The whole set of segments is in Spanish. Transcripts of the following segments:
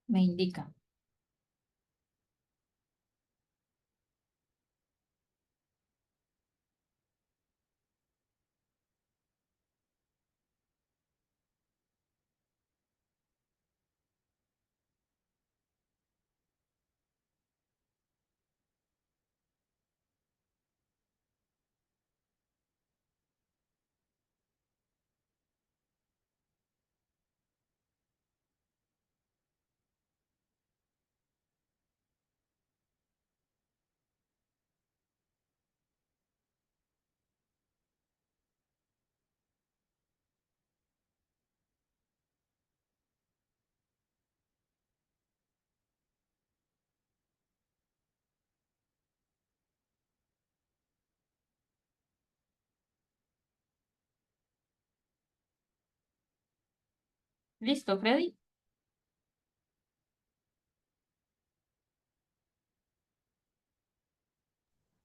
Me indica. ¿Listo, Freddy?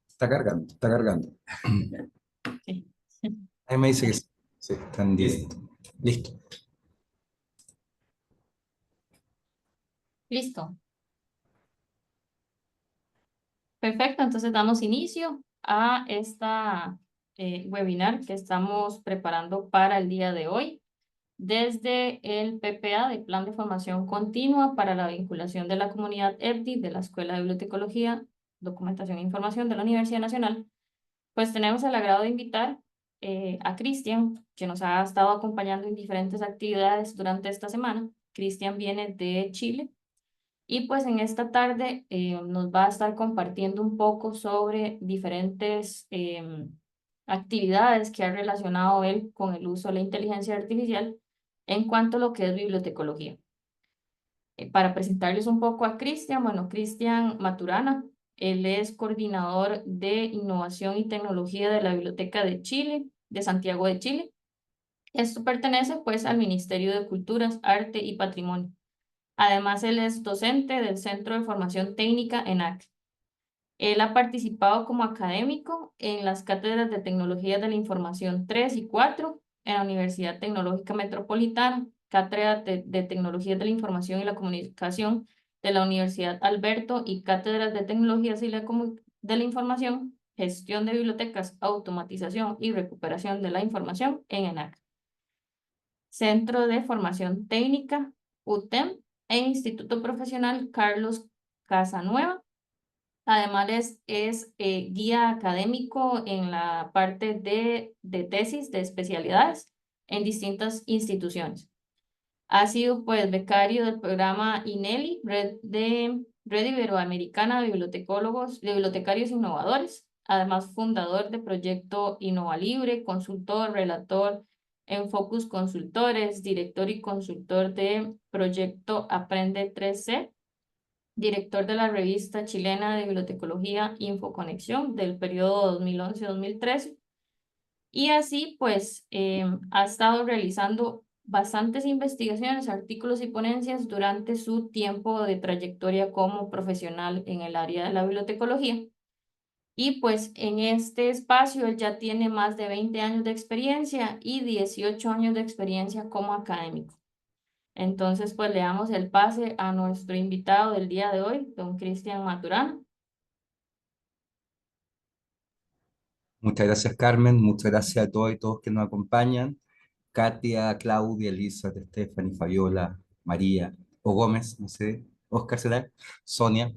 Está cargando, está cargando. Sí. Ahí me dice que sí, sí, está en directo. Listo. Listo. Perfecto, entonces damos inicio a esta webinar que estamos preparando para el día de hoy desde el PPA, del Plan de Formación Continua para la Vinculación de la Comunidad EBDI de la Escuela de Bibliotecología, Documentación e Información de la Universidad Nacional. Pues tenemos el agrado de invitar a Cristian, que nos ha estado acompañando en diferentes actividades durante esta semana. Cristian viene de Chile y pues en esta tarde nos va a estar compartiendo un poco sobre diferentes actividades que ha relacionado él con el uso de la inteligencia artificial en cuanto a lo que es bibliotecología. Para presentarles un poco a Cristian, bueno, Cristian Maturana, él es coordinador de innovación y tecnología de la Biblioteca de Chile, de Santiago de Chile. Esto pertenece pues al Ministerio de Culturas, Arte y Patrimonio. Además, él es docente del Centro de Formación Técnica ENAC. Él ha participado como académico en las cátedras de Tecnologías de la Información 3 y 4 en la Universidad Tecnológica Metropolitana, cátedra de Tecnologías de la Información y la Comunicación de la Universidad Alberto y cátedras de Tecnologías y de la Información, Gestión de Bibliotecas, Automatización y Recuperación de la Información en ENAC. Centro de Formación Técnica, UTEM, e Instituto Profesional Carlos Casanueva. Además es guía académico en la parte de tesis de especialidades en distintas instituciones. Ha sido pues becario del programa INELI, Red Iberoamericana de Bibliotecólogos, de Bibliotecarios Innovadores, además fundador de Proyecto Innova Libre, consultor, relator en Focus Consultores, director y consultor de Proyecto Aprende 3C, director de la revista chilena de bibliotecología Infoconexión del periodo 2011-2013. Y así, pues, ha estado realizando bastantes investigaciones, artículos y ponencias durante su tiempo de trayectoria como profesional en el área de la bibliotecología. Y pues en este espacio él ya tiene más de 20 años de experiencia y 18 años de experiencia como académico. Entonces, pues le damos el pase a nuestro invitado del día de hoy, don Cristian Maturana. Muchas gracias, Carmen. Muchas gracias a todos y todos que nos acompañan. Katia, Claudia, Elisa, Stephanie, Fabiola, María o Gómez, no sé, Oscar será, Sonia.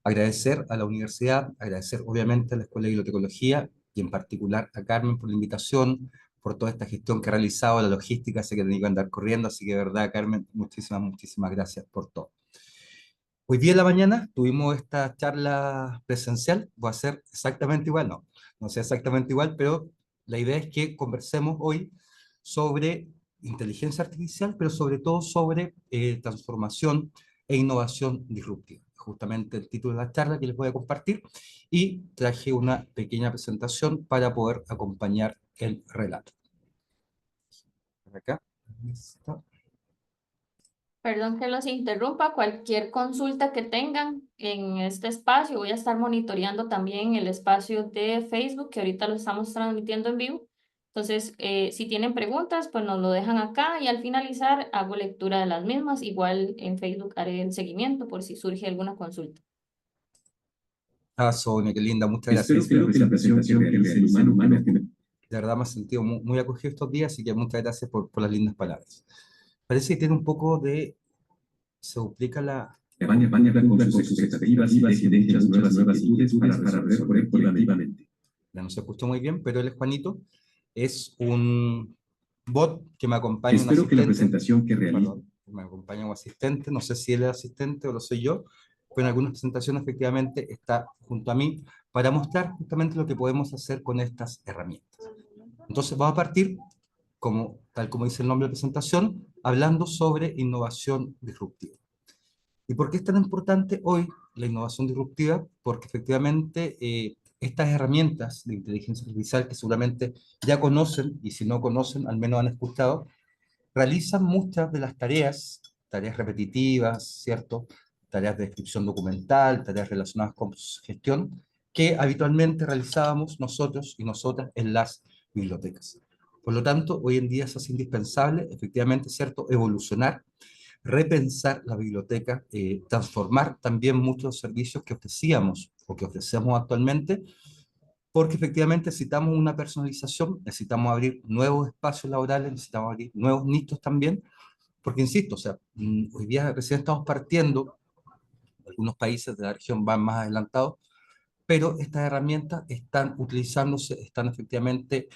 Agradecer a la universidad, agradecer obviamente a la Escuela de Bibliotecología y en particular a Carmen por la invitación, por toda esta gestión que ha realizado, la logística, sé que tenía que andar corriendo, así que de verdad, Carmen, muchísimas, muchísimas gracias por todo. Hoy día en la mañana tuvimos esta charla presencial, va a ser exactamente igual, no, no sea exactamente igual, pero la idea es que conversemos hoy sobre inteligencia artificial, pero sobre todo sobre transformación e innovación disruptiva. Justamente el título de la charla que les voy a compartir y traje una pequeña presentación para poder acompañar el relato. Por acá. Listo. Perdón que los interrumpa, cualquier consulta que tengan en este espacio, voy a estar monitoreando también el espacio de Facebook, que ahorita lo estamos transmitiendo en vivo. Entonces, si tienen preguntas, pues nos lo dejan acá y al finalizar hago lectura de las mismas. Igual en Facebook haré el seguimiento por si surge alguna consulta. Ah, Sonia, qué linda, muchas gracias. Espero que la presentación que realice el humano que me... De verdad me he sentido muy acogido estos días, así que muchas gracias por las lindas palabras. Parece que tiene un poco de... Se duplica la... España cumpla con sus expectativas y deje muchas nuevas inquietudes para resolver colectivamente. Ya no se escuchó muy bien, pero él es Juanito. Es un bot que me acompaña, un Espero que la asistente. presentación que realice... Perdón, me acompaña un asistente. No sé si él es asistente o lo soy yo, pero en algunas presentaciones efectivamente está junto a mí para mostrar justamente lo que podemos hacer con estas herramientas. Entonces vamos a partir, tal como dice el nombre de la presentación, hablando sobre innovación disruptiva. ¿Y por qué es tan importante hoy la innovación disruptiva? Porque efectivamente estas herramientas de inteligencia artificial que seguramente ya conocen, y si no conocen, al menos han escuchado, realizan muchas de las tareas, tareas repetitivas, ¿cierto? Tareas de descripción documental, tareas relacionadas con gestión, que habitualmente realizábamos nosotros y nosotras en las bibliotecas. Por lo tanto, hoy en día es indispensable, efectivamente, ¿cierto?, evolucionar, repensar la biblioteca, transformar también muchos servicios que ofrecíamos o que ofrecemos actualmente, porque efectivamente necesitamos una personalización, necesitamos abrir nuevos espacios laborales, necesitamos abrir nuevos nichos también, porque insisto, o sea, hoy día recién estamos partiendo, algunos países de la región van más adelantados, pero estas herramientas están utilizándose, están efectivamente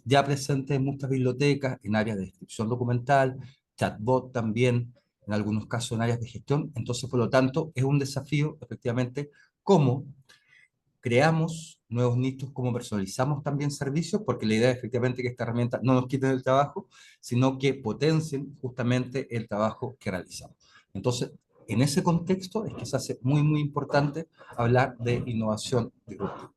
ya presentes en muchas bibliotecas, en áreas de descripción documental, chatbot también, en algunos casos en áreas de gestión. Entonces, por lo tanto, es un desafío, efectivamente, cómo creamos nuevos nichos, cómo personalizamos también servicios, porque la idea es efectivamente que esta herramienta no nos quite el trabajo, sino que potencien justamente el trabajo que realizamos. Entonces, en ese contexto es que se hace muy importante hablar de innovación disruptiva.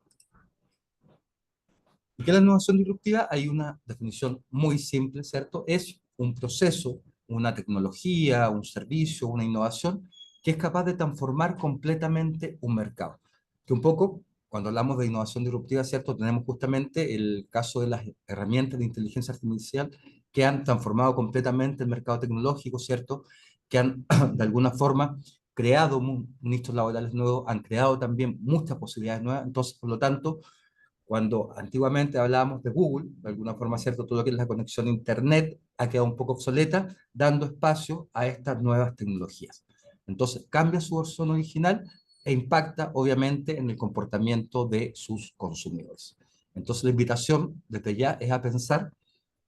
¿Y qué es la innovación disruptiva? Hay una definición muy simple, ¿cierto? Es un proceso, una tecnología, un servicio, una innovación que es capaz de transformar completamente un mercado. Que un poco, cuando hablamos de innovación disruptiva, ¿cierto? Tenemos justamente el caso de las herramientas de inteligencia artificial que han transformado completamente el mercado tecnológico, ¿cierto? Que han, de alguna forma, creado nichos laborales nuevos, han creado también muchas posibilidades nuevas. Entonces, por lo tanto, cuando antiguamente hablábamos de Google, de alguna forma, ¿cierto? Todo lo que es la conexión a Internet ha quedado un poco obsoleta, dando espacio a estas nuevas tecnologías. Entonces, cambia su versión original e impacta, obviamente, en el comportamiento de sus consumidores. Entonces, la invitación desde ya es a pensar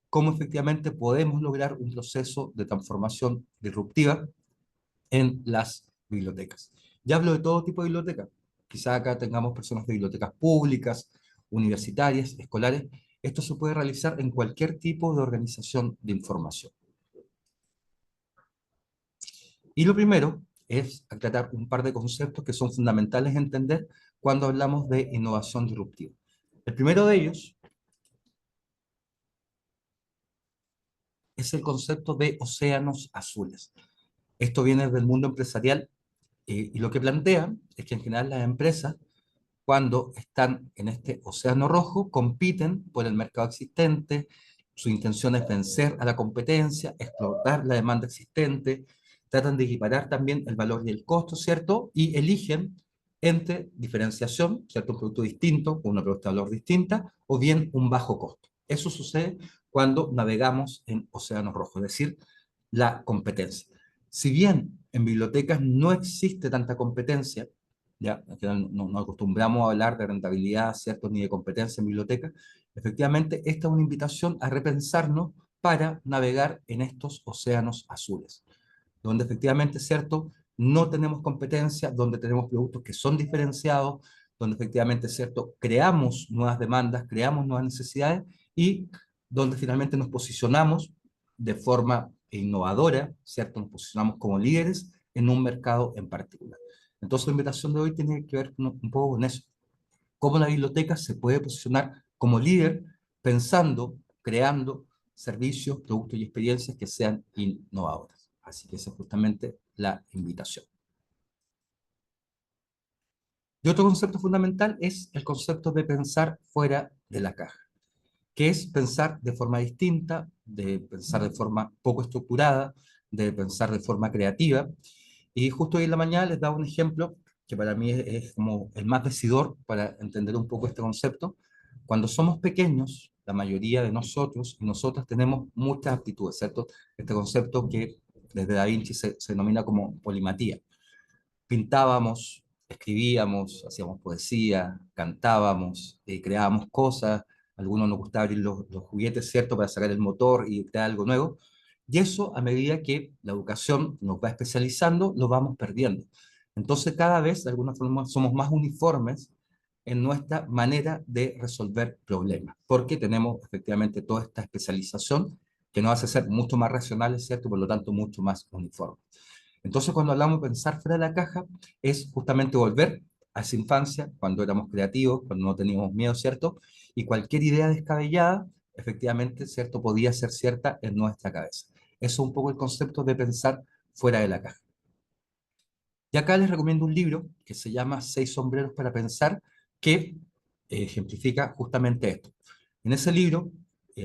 cómo efectivamente podemos lograr un proceso de transformación disruptiva en las bibliotecas. Ya hablo de todo tipo de bibliotecas. Quizá acá tengamos personas de bibliotecas públicas, universitarias, escolares. Esto se puede realizar en cualquier tipo de organización de información. Y lo primero es aclarar un par de conceptos que son fundamentales entender cuando hablamos de innovación disruptiva. El primero de ellos es el concepto de océanos azules. Esto viene del mundo empresarial y lo que plantea es que en general las empresas cuando están en este océano rojo, compiten por el mercado existente, su intención es vencer a la competencia, explotar la demanda existente, tratan de equiparar también el valor y el costo, ¿cierto? Y eligen entre diferenciación, ¿cierto? Un producto distinto, con una propuesta de valor distinta, o bien un bajo costo. Eso sucede cuando navegamos en océano rojo, es decir, la competencia. Si bien en bibliotecas no existe tanta competencia, ya, al final no acostumbramos a hablar de rentabilidad, ¿cierto? Ni de competencia en biblioteca. Efectivamente, esta es una invitación a repensarnos para navegar en estos océanos azules, donde efectivamente, ¿cierto? No tenemos competencia, donde tenemos productos que son diferenciados, donde efectivamente, ¿cierto? Creamos nuevas demandas, creamos nuevas necesidades y donde finalmente nos posicionamos de forma innovadora, ¿cierto? Nos posicionamos como líderes en un mercado en particular. Entonces la invitación de hoy tiene que ver un poco con eso. Cómo la biblioteca se puede posicionar como líder pensando, creando servicios, productos y experiencias que sean innovadores. Así que esa es justamente la invitación. Y otro concepto fundamental es el concepto de pensar fuera de la caja. que es pensar de forma distinta, de pensar de forma poco estructurada, de pensar de forma creativa. Y justo hoy en la mañana les daba un ejemplo que para mí es como el más decidor para entender un poco este concepto. Cuando somos pequeños, la mayoría de nosotros y nosotras tenemos muchas aptitudes, ¿cierto? Este concepto que desde Da Vinci se denomina como polimatía. Pintábamos, escribíamos, hacíamos poesía, cantábamos, creábamos cosas, a algunos nos gustaba abrir los juguetes, ¿cierto?, para sacar el motor y crear algo nuevo. Y eso, a medida que la educación nos va especializando, lo vamos perdiendo. Entonces, cada vez, de alguna forma, somos más uniformes en nuestra manera de resolver problemas, porque tenemos efectivamente toda esta especialización que nos hace ser mucho más racionales, ¿cierto? Por lo tanto, mucho más uniformes. Entonces, cuando hablamos de pensar fuera de la caja, es justamente volver a esa infancia, cuando éramos creativos, cuando no teníamos miedo, ¿cierto? Y cualquier idea descabellada, efectivamente, ¿cierto?, podía ser cierta en nuestra cabeza. Eso es un poco el concepto de pensar fuera de la caja. Y acá les recomiendo un libro que se llama Seis sombreros para pensar, que ejemplifica justamente esto. En ese libro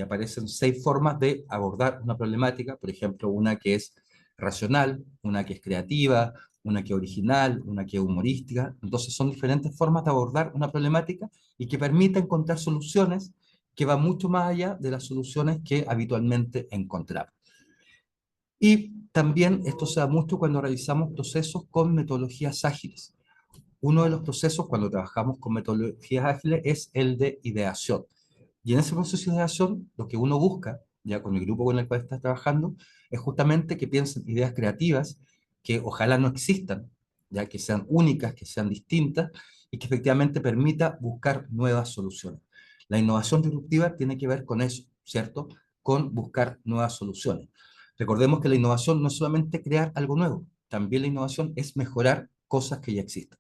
aparecen 6 formas de abordar una problemática, por ejemplo, una que es racional, una que es creativa, una que es original, una que es humorística. Entonces son diferentes formas de abordar una problemática y que permiten encontrar soluciones que van mucho más allá de las soluciones que habitualmente encontramos. Y también esto se da mucho cuando realizamos procesos con metodologías ágiles. Uno de los procesos cuando trabajamos con metodologías ágiles es el de ideación. Y en ese proceso de ideación, lo que uno busca, ya con el grupo con el cual está trabajando, es justamente que piensen ideas creativas que ojalá no existan, ya que sean únicas, que sean distintas y que efectivamente permita buscar nuevas soluciones. La innovación disruptiva tiene que ver con eso, ¿cierto? Con buscar nuevas soluciones. Recordemos que la innovación no es solamente crear algo nuevo, también la innovación es mejorar cosas que ya existen.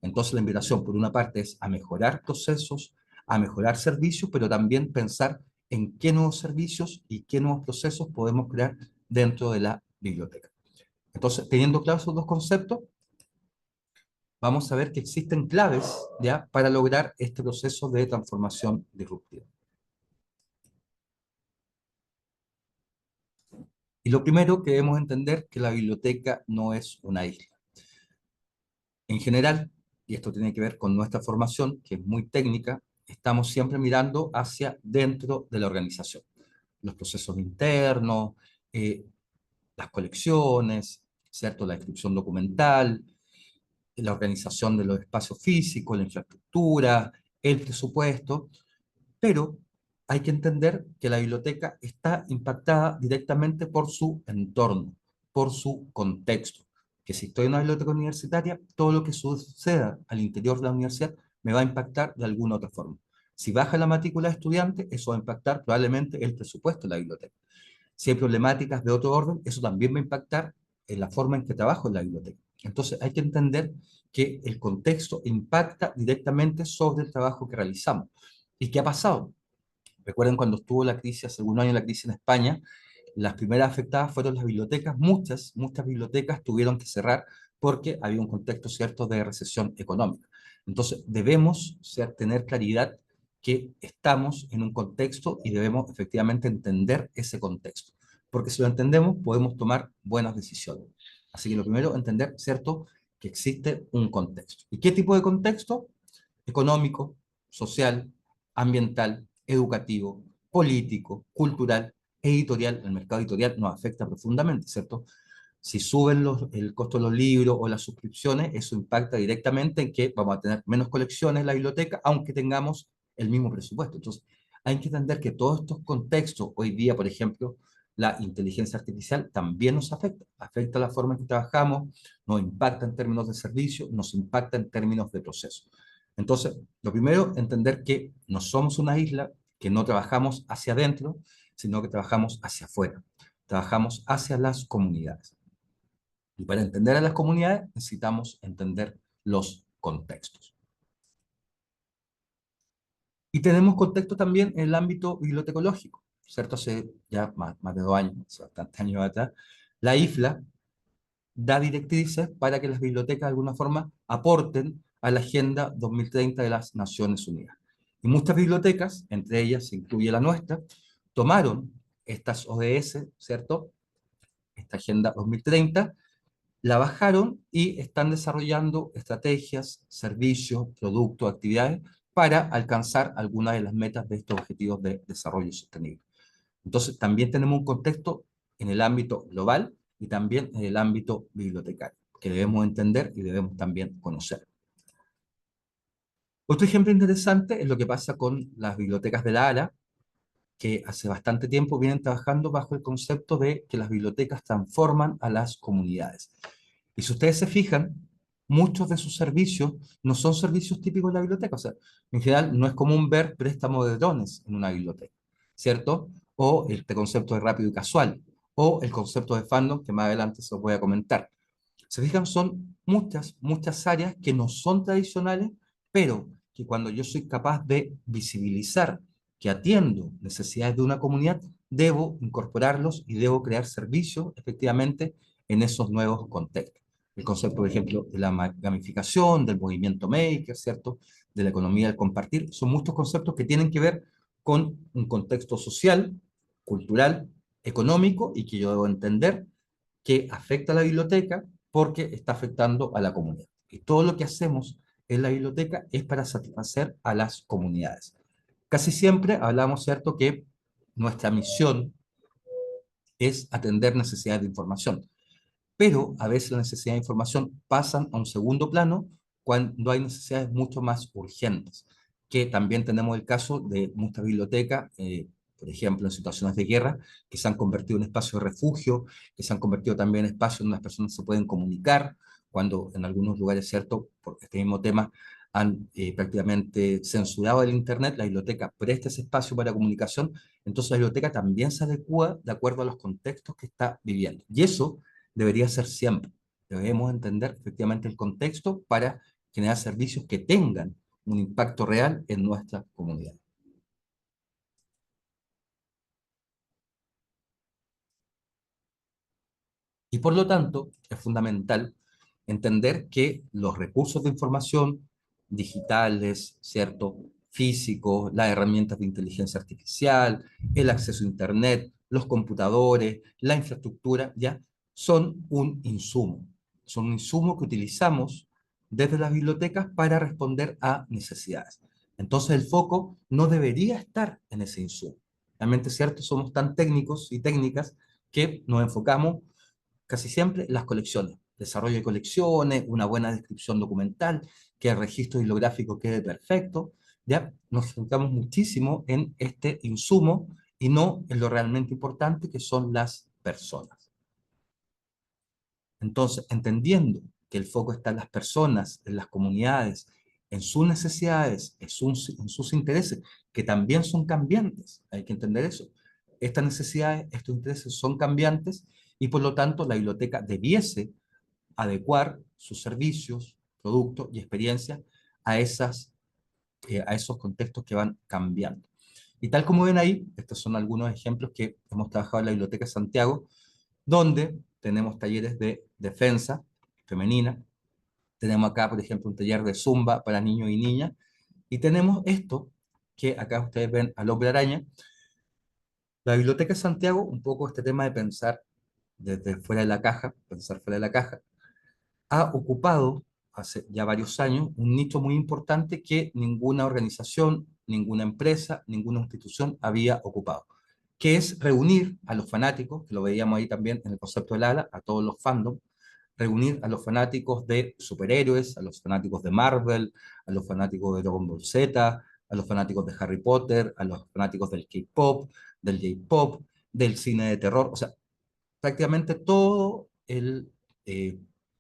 Entonces la invitación, por una parte, es a mejorar procesos, a mejorar servicios, pero también pensar en qué nuevos servicios y qué nuevos procesos podemos crear dentro de la biblioteca. Entonces, teniendo claros esos dos conceptos, vamos a ver que existen claves ¿ya?, para lograr este proceso de transformación disruptiva. Y lo primero que debemos entender que la biblioteca no es una isla. En general, y esto tiene que ver con nuestra formación, que es muy técnica, estamos siempre mirando hacia dentro de la organización. Los procesos internos, eh, las colecciones, ¿cierto?, la descripción documental, la organización de los espacios físicos, la infraestructura, el presupuesto, pero hay que entender que la biblioteca está impactada directamente por su entorno, por su contexto. Que si estoy en una biblioteca universitaria, todo lo que suceda al interior de la universidad me va a impactar de alguna otra forma. Si baja la matrícula de estudiantes, eso va a impactar probablemente el presupuesto de la biblioteca. Si hay problemáticas de otro orden, eso también va a impactar en la forma en que trabajo en la biblioteca. Entonces hay que entender que el contexto impacta directamente sobre el trabajo que realizamos. ¿Y qué ha pasado? Recuerden cuando estuvo la crisis, hace algún año la crisis en España, las primeras afectadas fueron las bibliotecas, muchas bibliotecas tuvieron que cerrar porque había un contexto cierto de recesión económica. Entonces debemos tener claridad que estamos en un contexto y debemos efectivamente entender ese contexto, porque si lo entendemos podemos tomar buenas decisiones. Así que lo primero, entender, ¿cierto?, que existe un contexto. ¿Y qué tipo de contexto? Económico, social, ambiental, educativo, político, cultural, editorial. El mercado editorial nos afecta profundamente, ¿cierto? Si suben el costo de los libros o las suscripciones, eso impacta directamente en que vamos a tener menos colecciones en la biblioteca, aunque tengamos el mismo presupuesto. Entonces, hay que entender que todos estos contextos, hoy día, por ejemplo, la inteligencia artificial también nos afecta. Afecta la forma en que trabajamos, nos impacta en términos de servicio, nos impacta en términos de proceso. Entonces, lo primero, entender que no somos una isla, que no trabajamos hacia adentro, sino que trabajamos hacia afuera. Trabajamos hacia las comunidades. Y para entender a las comunidades necesitamos entender los contextos. Y tenemos contexto también en el ámbito bibliotecológico, ¿cierto? Hace ya más de 2 años, hace bastantes años atrás, la IFLA da directrices para que las bibliotecas de alguna forma aporten a la Agenda 2030 de las Naciones Unidas. Y muchas bibliotecas, entre ellas se incluye la nuestra, tomaron estas ODS, ¿cierto? Esta Agenda 2030, la bajaron y están desarrollando estrategias, servicios, productos, actividades para alcanzar algunas de las metas de estos objetivos de desarrollo sostenible. Entonces, también tenemos un contexto en el ámbito global y también en el ámbito bibliotecario, que debemos entender y debemos también conocer. Otro ejemplo interesante es lo que pasa con las bibliotecas de la ALA, que hace bastante tiempo vienen trabajando bajo el concepto de que las bibliotecas transforman a las comunidades. Y si ustedes se fijan, muchos de sus servicios no son servicios típicos de la biblioteca. O sea, en general no es común ver préstamo de drones en una biblioteca, ¿cierto? O este concepto de rápido y casual, o el concepto de fandom, que más adelante se los voy a comentar. Se fijan, son muchas áreas que no son tradicionales, pero que cuando yo soy capaz de visibilizar que atiendo necesidades de una comunidad, debo incorporarlos y debo crear servicios efectivamente en esos nuevos contextos. El concepto, por ejemplo, de la gamificación, del movimiento maker, ¿cierto? De la economía del compartir, son muchos conceptos que tienen que ver con un contexto social, cultural, económico, y que yo debo entender que afecta a la biblioteca porque está afectando a la comunidad. Y todo lo que hacemos en la biblioteca es para satisfacer a las comunidades. Casi siempre hablamos, ¿cierto?, que nuestra misión es atender necesidades de información, pero a veces las necesidades de información pasan a un segundo plano cuando hay necesidades mucho más urgentes, que también tenemos el caso de muchas bibliotecas, por ejemplo, en situaciones de guerra, que se han convertido en espacios de refugio, que se han convertido también en espacios donde las personas se pueden comunicar, cuando en algunos lugares, ¿cierto?, por este mismo tema, han prácticamente censurado el Internet, la biblioteca presta ese espacio para comunicación, entonces la biblioteca también se adecua de acuerdo a los contextos que está viviendo. Y eso debería ser siempre. Debemos entender efectivamente el contexto para generar servicios que tengan un impacto real en nuestra comunidad. Y por lo tanto, es fundamental entender que los recursos de información digitales, ¿cierto?, físicos, las herramientas de inteligencia artificial, el acceso a Internet, los computadores, la infraestructura, ya son un insumo. Son un insumo que utilizamos desde las bibliotecas para responder a necesidades. Entonces el foco no debería estar en ese insumo. Realmente, ¿cierto?, somos tan técnicos y técnicas que nos enfocamos casi siempre las colecciones, desarrollo de colecciones, una buena descripción documental, que el registro bibliográfico quede perfecto, ya nos enfocamos muchísimo en este insumo y no en lo realmente importante que son las personas. Entonces, entendiendo que el foco está en las personas, en las comunidades, en sus necesidades, en sus intereses, que también son cambiantes, hay que entender eso. Estas necesidades, estos intereses son cambiantes y por lo tanto la biblioteca debiese adecuar sus servicios, productos y experiencias a esos contextos que van cambiando. Y tal como ven ahí, estos son algunos ejemplos que hemos trabajado en la Biblioteca de Santiago, donde tenemos talleres de defensa femenina, tenemos acá, por ejemplo, un taller de zumba para niños y niñas, y tenemos esto, que acá ustedes ven al hombre araña. La Biblioteca de Santiago, un poco este tema de pensar desde fuera de la caja, pensar fuera de la caja, ha ocupado hace ya varios años un nicho muy importante que ninguna organización, ninguna empresa, ninguna institución había ocupado, que es reunir a los fanáticos, que lo veíamos ahí también en el concepto del ala, a todos los fandom, reunir a los fanáticos de superhéroes, a los fanáticos de Marvel, a los fanáticos de Dragon Ball Z, a los fanáticos de Harry Potter, a los fanáticos del K-pop, del J-pop, del cine de terror, o sea, prácticamente todo eh,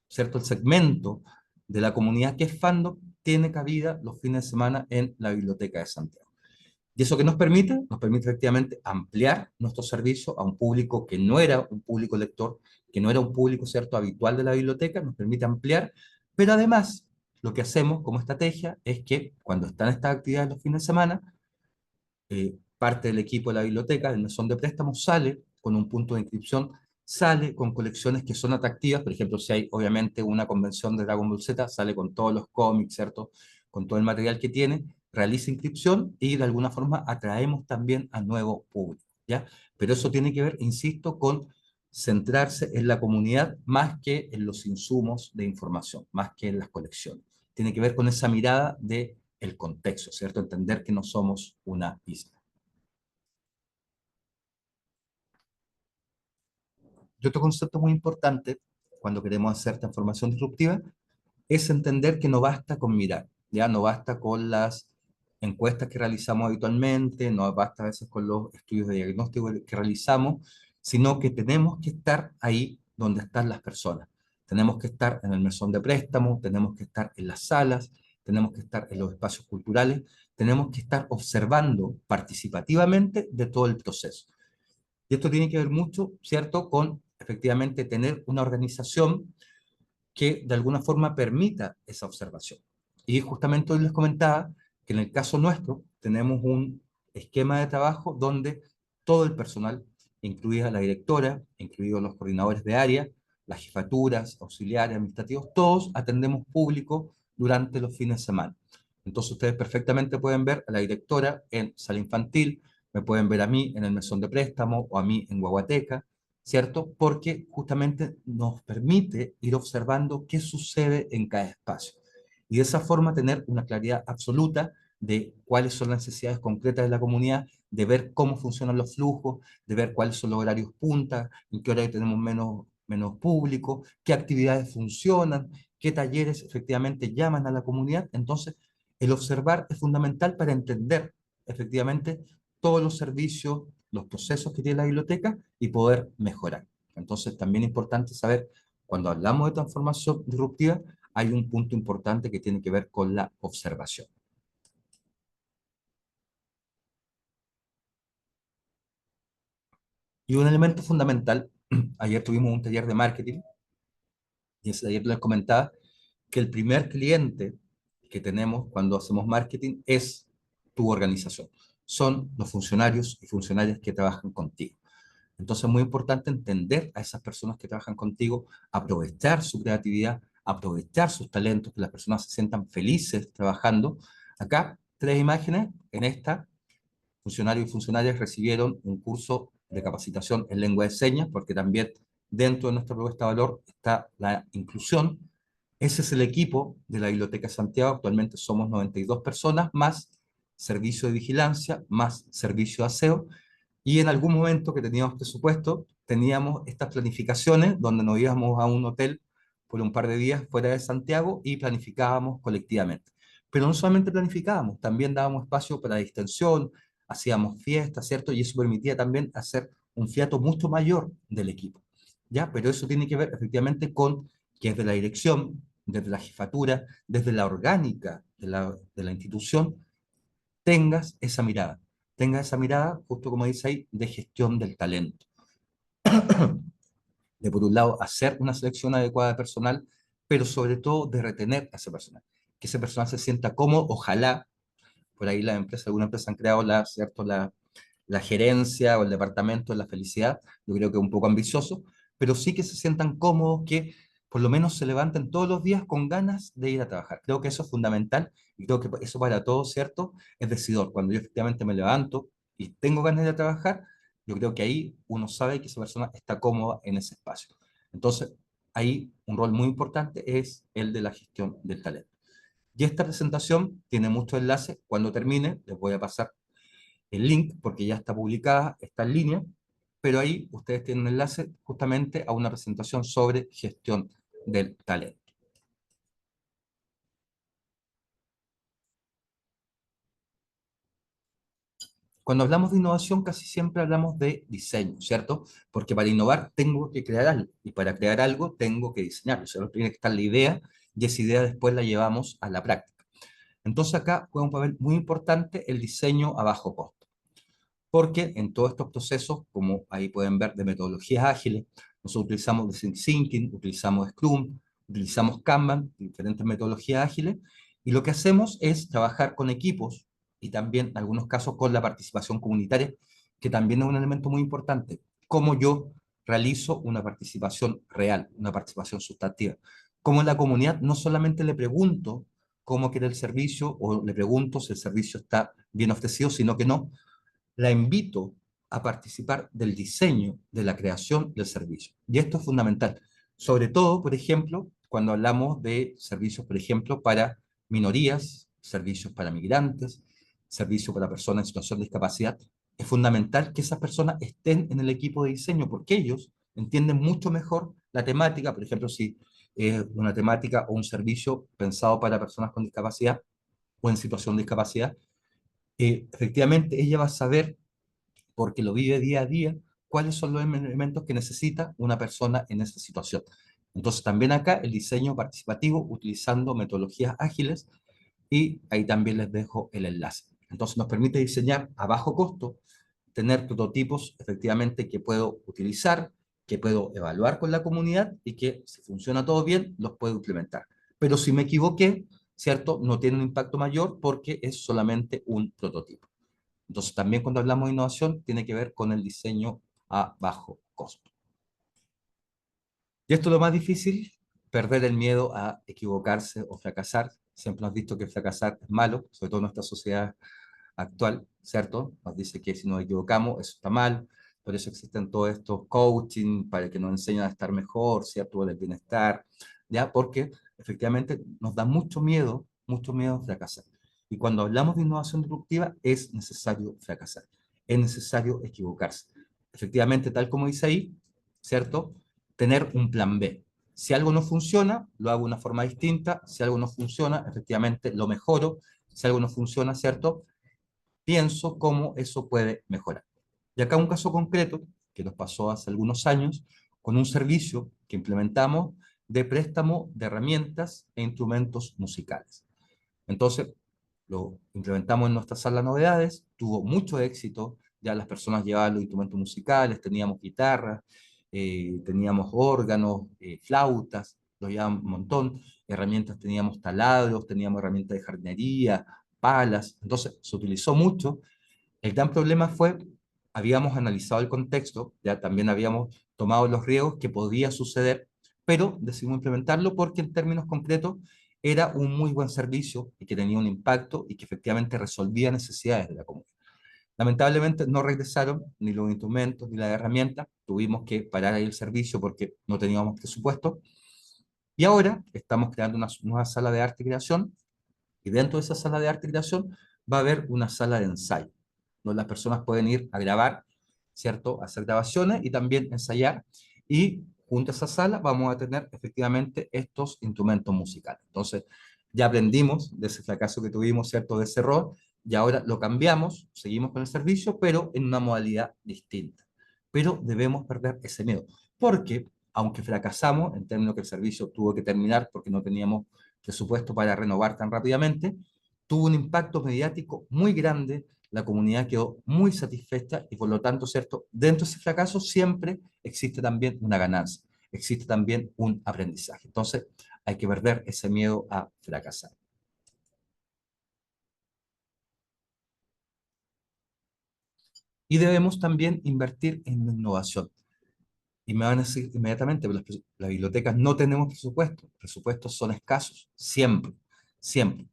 ¿cierto?, el segmento de la comunidad que es fandom tiene cabida los fines de semana en la Biblioteca de Santiago. ¿Y eso qué nos permite? Nos permite efectivamente ampliar nuestro servicio a un público que no era un público lector, que no era un público, ¿cierto?, habitual de la biblioteca, nos permite ampliar, pero además lo que hacemos como estrategia es que cuando están estas actividades los fines de semana, parte del equipo de la biblioteca, del mesón de préstamos, sale con un punto de inscripción, sale con colecciones que son atractivas. Por ejemplo, si hay obviamente una convención de Dragon Ball Z, sale con todos los cómics, ¿cierto?, con todo el material que tiene, realiza inscripción y de alguna forma atraemos también a nuevo público, ¿ya? Pero eso tiene que ver, insisto, con centrarse en la comunidad más que en los insumos de información, más que en las colecciones. Tiene que ver con esa mirada de el contexto, ¿cierto? Entender que no somos una isla. Y otro concepto muy importante cuando queremos hacer transformación disruptiva es entender que no basta con mirar, ya no basta con las encuestas que realizamos habitualmente, no basta a veces con los estudios de diagnóstico que realizamos, sino que tenemos que estar ahí donde están las personas. Tenemos que estar en el mesón de préstamo, tenemos que estar en las salas, tenemos que estar en los espacios culturales, tenemos que estar observando participativamente de todo el proceso. Y esto tiene que ver mucho, ¿cierto?, con efectivamente tener una organización que de alguna forma permita esa observación. Y justamente hoy les comentaba que en el caso nuestro tenemos un esquema de trabajo donde todo el personal, incluida la directora, incluidos los coordinadores de área, las jefaturas, auxiliares, administrativos, todos atendemos público durante los fines de semana. Entonces ustedes perfectamente pueden ver a la directora en sala infantil, me pueden ver a mí en el mesón de préstamo o a mí en Guaguateca, ¿cierto? Porque justamente nos permite ir observando qué sucede en cada espacio. Y de esa forma tener una claridad absoluta de cuáles son las necesidades concretas de la comunidad, de ver cómo funcionan los flujos, de ver cuáles son los horarios punta, en qué horario tenemos menos público, qué actividades funcionan, qué talleres efectivamente llaman a la comunidad. Entonces, el observar es fundamental para entender efectivamente todos los servicios, los procesos que tiene la biblioteca y poder mejorar. Entonces, también es importante saber, cuando hablamos de transformación disruptiva, hay un punto importante que tiene que ver con la observación. Y un elemento fundamental, ayer tuvimos un taller de marketing, y ese taller les comentaba que el primer cliente que tenemos cuando hacemos marketing es tu organización. Son los funcionarios y funcionarias que trabajan contigo. Entonces es muy importante entender a esas personas que trabajan contigo, aprovechar su creatividad, aprovechar sus talentos, que las personas se sientan felices trabajando. Acá, 3 imágenes. En esta, funcionarios y funcionarias recibieron un curso de capacitación en lengua de señas, porque también dentro de nuestra propuesta de valor está la inclusión. Ese es el equipo de la Biblioteca de Santiago. Actualmente somos 92 personas, más servicio de vigilancia, más servicio de aseo. Y en algún momento que teníamos presupuesto, teníamos estas planificaciones donde nos íbamos a un hotel por un par de días fuera de Santiago y planificábamos colectivamente. Pero no solamente planificábamos, también dábamos espacio para distensión, hacíamos fiestas, ¿cierto? Y eso permitía también hacer un fiato mucho mayor del equipo, ¿ya? Pero eso tiene que ver efectivamente con que desde la dirección, desde la jefatura, desde la orgánica de la institución, tengas esa mirada, justo como dice ahí, de gestión del talento. De por un lado, hacer una selección adecuada de personal, pero sobre todo de retener a ese personal. Que ese personal se sienta cómodo, ojalá, por ahí algunas empresas han creado ¿cierto? La gerencia o el departamento de la felicidad, yo creo que es un poco ambicioso, pero sí que se sientan cómodos, que por lo menos se levanten todos los días con ganas de ir a trabajar. Creo que eso es fundamental y creo que eso para todos, ¿cierto? Es decidor. Cuando yo efectivamente me levanto y tengo ganas de ir a trabajar, yo creo que ahí uno sabe que esa persona está cómoda en ese espacio. Entonces, ahí un rol muy importante es el de la gestión del talento. Y esta presentación tiene muchos enlaces. Cuando termine, les voy a pasar el link, porque ya está publicada, está en línea, pero ahí ustedes tienen un enlace justamente a una presentación sobre gestión del talento. Cuando hablamos de innovación, casi siempre hablamos de diseño, ¿cierto? Porque para innovar tengo que crear algo, y para crear algo tengo que diseñarlo. O sea, tiene que estar la idea, y esa idea después la llevamos a la práctica. Entonces acá juega un papel muy importante el diseño a bajo costo. Porque en todos estos procesos, como ahí pueden ver, de metodologías ágiles, nosotros utilizamos Design Thinking, utilizamos Scrum, utilizamos Kanban, diferentes metodologías ágiles, y lo que hacemos es trabajar con equipos y también en algunos casos con la participación comunitaria, que también es un elemento muy importante. Cómo yo realizo una participación real, una participación sustantiva. Cómo en la comunidad no solamente le pregunto cómo quiere el servicio o le pregunto si el servicio está bien ofrecido, sino que no, la invito a participar del diseño, de la creación del servicio. Y esto es fundamental, sobre todo, por ejemplo, cuando hablamos de servicios, por ejemplo, para minorías, servicios para migrantes, servicios para personas en situación de discapacidad. Es fundamental que esas personas estén en el equipo de diseño porque ellos entienden mucho mejor la temática, por ejemplo, si es una temática o un servicio pensado para personas con discapacidad o en situación de discapacidad, efectivamente ella va a saber, porque lo vive día a día, cuáles son los elementos que necesita una persona en esa situación. Entonces también acá el diseño participativo utilizando metodologías ágiles y ahí también les dejo el enlace. Entonces nos permite diseñar a bajo costo, tener prototipos efectivamente que puedo utilizar, que puedo evaluar con la comunidad y que si funciona todo bien, los puedo implementar. Pero si me equivoqué, ¿cierto? No tiene un impacto mayor porque es solamente un prototipo. Entonces, también cuando hablamos de innovación, tiene que ver con el diseño a bajo costo. Y esto es lo más difícil, perder el miedo a equivocarse o fracasar. Siempre hemos visto que fracasar es malo, sobre todo en nuestra sociedad actual, ¿cierto? Nos dice que si nos equivocamos, eso está mal. Por eso existen todos estos coaching para que nos enseñen a estar mejor, ¿cierto? Del bienestar, ¿ya? Porque efectivamente nos da mucho miedo fracasar. Y cuando hablamos de innovación disruptiva, es necesario fracasar, es necesario equivocarse. Efectivamente, tal como dice ahí, ¿cierto? Tener un plan B. Si algo no funciona, lo hago de una forma distinta. Si algo no funciona, efectivamente lo mejoro. Si algo no funciona, ¿cierto? Pienso cómo eso puede mejorar. Y acá un caso concreto que nos pasó hace algunos años con un servicio que implementamos de préstamo de herramientas e instrumentos musicales. Entonces, lo implementamos en nuestra sala de novedades, tuvo mucho éxito, ya las personas llevaban los instrumentos musicales, teníamos guitarras, teníamos órganos, flautas, lo llevaban un montón, herramientas, teníamos taladros, teníamos herramientas de jardinería, palas, entonces se utilizó mucho. El gran problema fue, habíamos analizado el contexto, ya también habíamos tomado los riesgos que podía suceder, pero decidimos implementarlo porque en términos concretos era un muy buen servicio y que tenía un impacto y que efectivamente resolvía necesidades de la comunidad. Lamentablemente no regresaron ni los instrumentos ni las herramientas, tuvimos que parar ahí el servicio porque no teníamos presupuesto y ahora estamos creando una nueva sala de arte y creación y dentro de esa sala de arte y creación va a haber una sala de ensayo, donde las personas pueden ir a grabar, ¿cierto? A hacer grabaciones y también ensayar. Y junto a esa sala vamos a tener efectivamente estos instrumentos musicales. Entonces, ya aprendimos de ese fracaso que tuvimos, ¿cierto? De ese error, y ahora lo cambiamos, seguimos con el servicio, pero en una modalidad distinta. Pero debemos perder ese miedo, porque aunque fracasamos, en términos que el servicio tuvo que terminar porque no teníamos presupuesto para renovar tan rápidamente, tuvo un impacto mediático muy grande, la comunidad quedó muy satisfecha y por lo tanto, ¿cierto? Dentro de ese fracaso siempre existe también una ganancia, existe también un aprendizaje. Entonces, hay que perder ese miedo a fracasar. Y debemos también invertir en innovación. Y me van a decir inmediatamente, las bibliotecas no tenemos presupuesto, los presupuestos son escasos, siempre, siempre.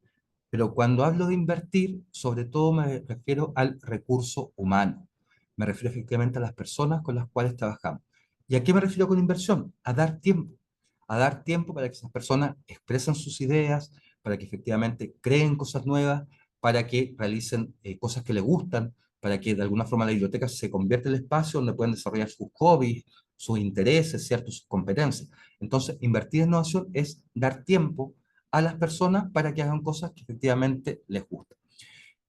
Pero cuando hablo de invertir, sobre todo me refiero al recurso humano. Me refiero efectivamente a las personas con las cuales trabajamos. ¿Y a qué me refiero con inversión? A dar tiempo para que esas personas expresen sus ideas, para que efectivamente creen cosas nuevas, para que realicen cosas que les gustan, para que de alguna forma la biblioteca se convierta en el espacio donde pueden desarrollar sus hobbies, sus intereses, ¿cierto? Sus competencias. Entonces, invertir en innovación es dar tiempo a las personas para que hagan cosas que efectivamente les gustan.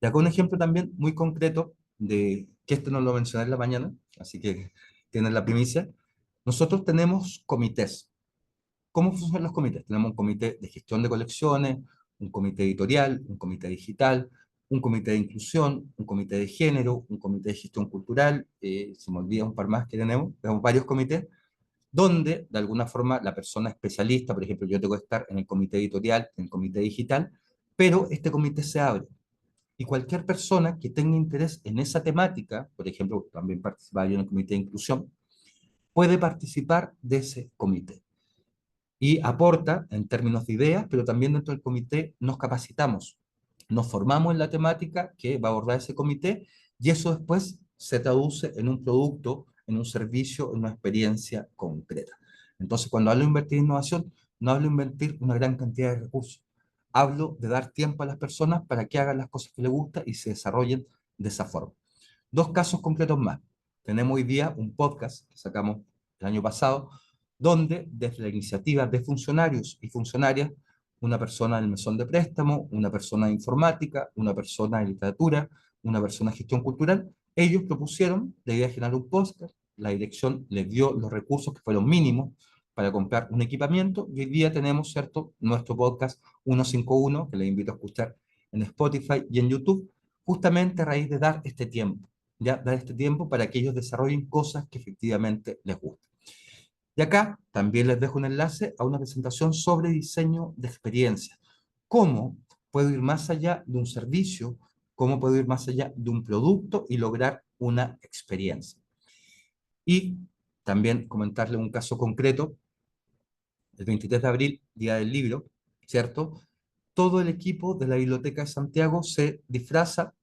Y acá un ejemplo también muy concreto de que esto no lo mencioné en la mañana, así que tienen la primicia. Nosotros tenemos comités. ¿Cómo funcionan los comités? Tenemos un comité de gestión de colecciones, un comité editorial, un comité digital, un comité de inclusión, un comité de género, un comité de gestión cultural, se me olvida un par más que tenemos varios comités, donde de alguna forma la persona especialista, por ejemplo, yo tengo que estar en el comité editorial, en el comité digital, pero este comité se abre. Y cualquier persona que tenga interés en esa temática, por ejemplo, también participaba yo en el comité de inclusión, puede participar de ese comité. y aporta en términos de ideas, pero también dentro del comité nos capacitamos, nos formamos en la temática que va a abordar ese comité y eso después se traduce en un producto, en un servicio, en una experiencia concreta. Entonces, cuando hablo de invertir en innovación, no hablo de invertir una gran cantidad de recursos. Hablo de dar tiempo a las personas para que hagan las cosas que les gustan y se desarrollen de esa forma. Dos casos concretos más. Tenemos hoy día un podcast que sacamos el año pasado, donde desde la iniciativa de funcionarios y funcionarias, una persona del mesón de préstamo, una persona de informática, una persona de literatura, una persona de gestión cultural, ellos propusieron la idea de generar un podcast, la dirección les dio los recursos que fueron mínimos para comprar un equipamiento y hoy día tenemos, ¿cierto?, nuestro podcast 151, que les invito a escuchar en Spotify y en YouTube, justamente a raíz de dar este tiempo, ya dar este tiempo para que ellos desarrollen cosas que efectivamente les gusten. Y acá también les dejo un enlace a una presentación sobre diseño de experiencia. ¿Cómo puedo ir más allá de un servicio? ¿Cómo puedo ir más allá de un producto y lograr una experiencia? Y también comentarles un caso concreto. El 23 de abril, Día del Libro, ¿cierto? Todo el equipo de la Biblioteca de Santiago se disfraza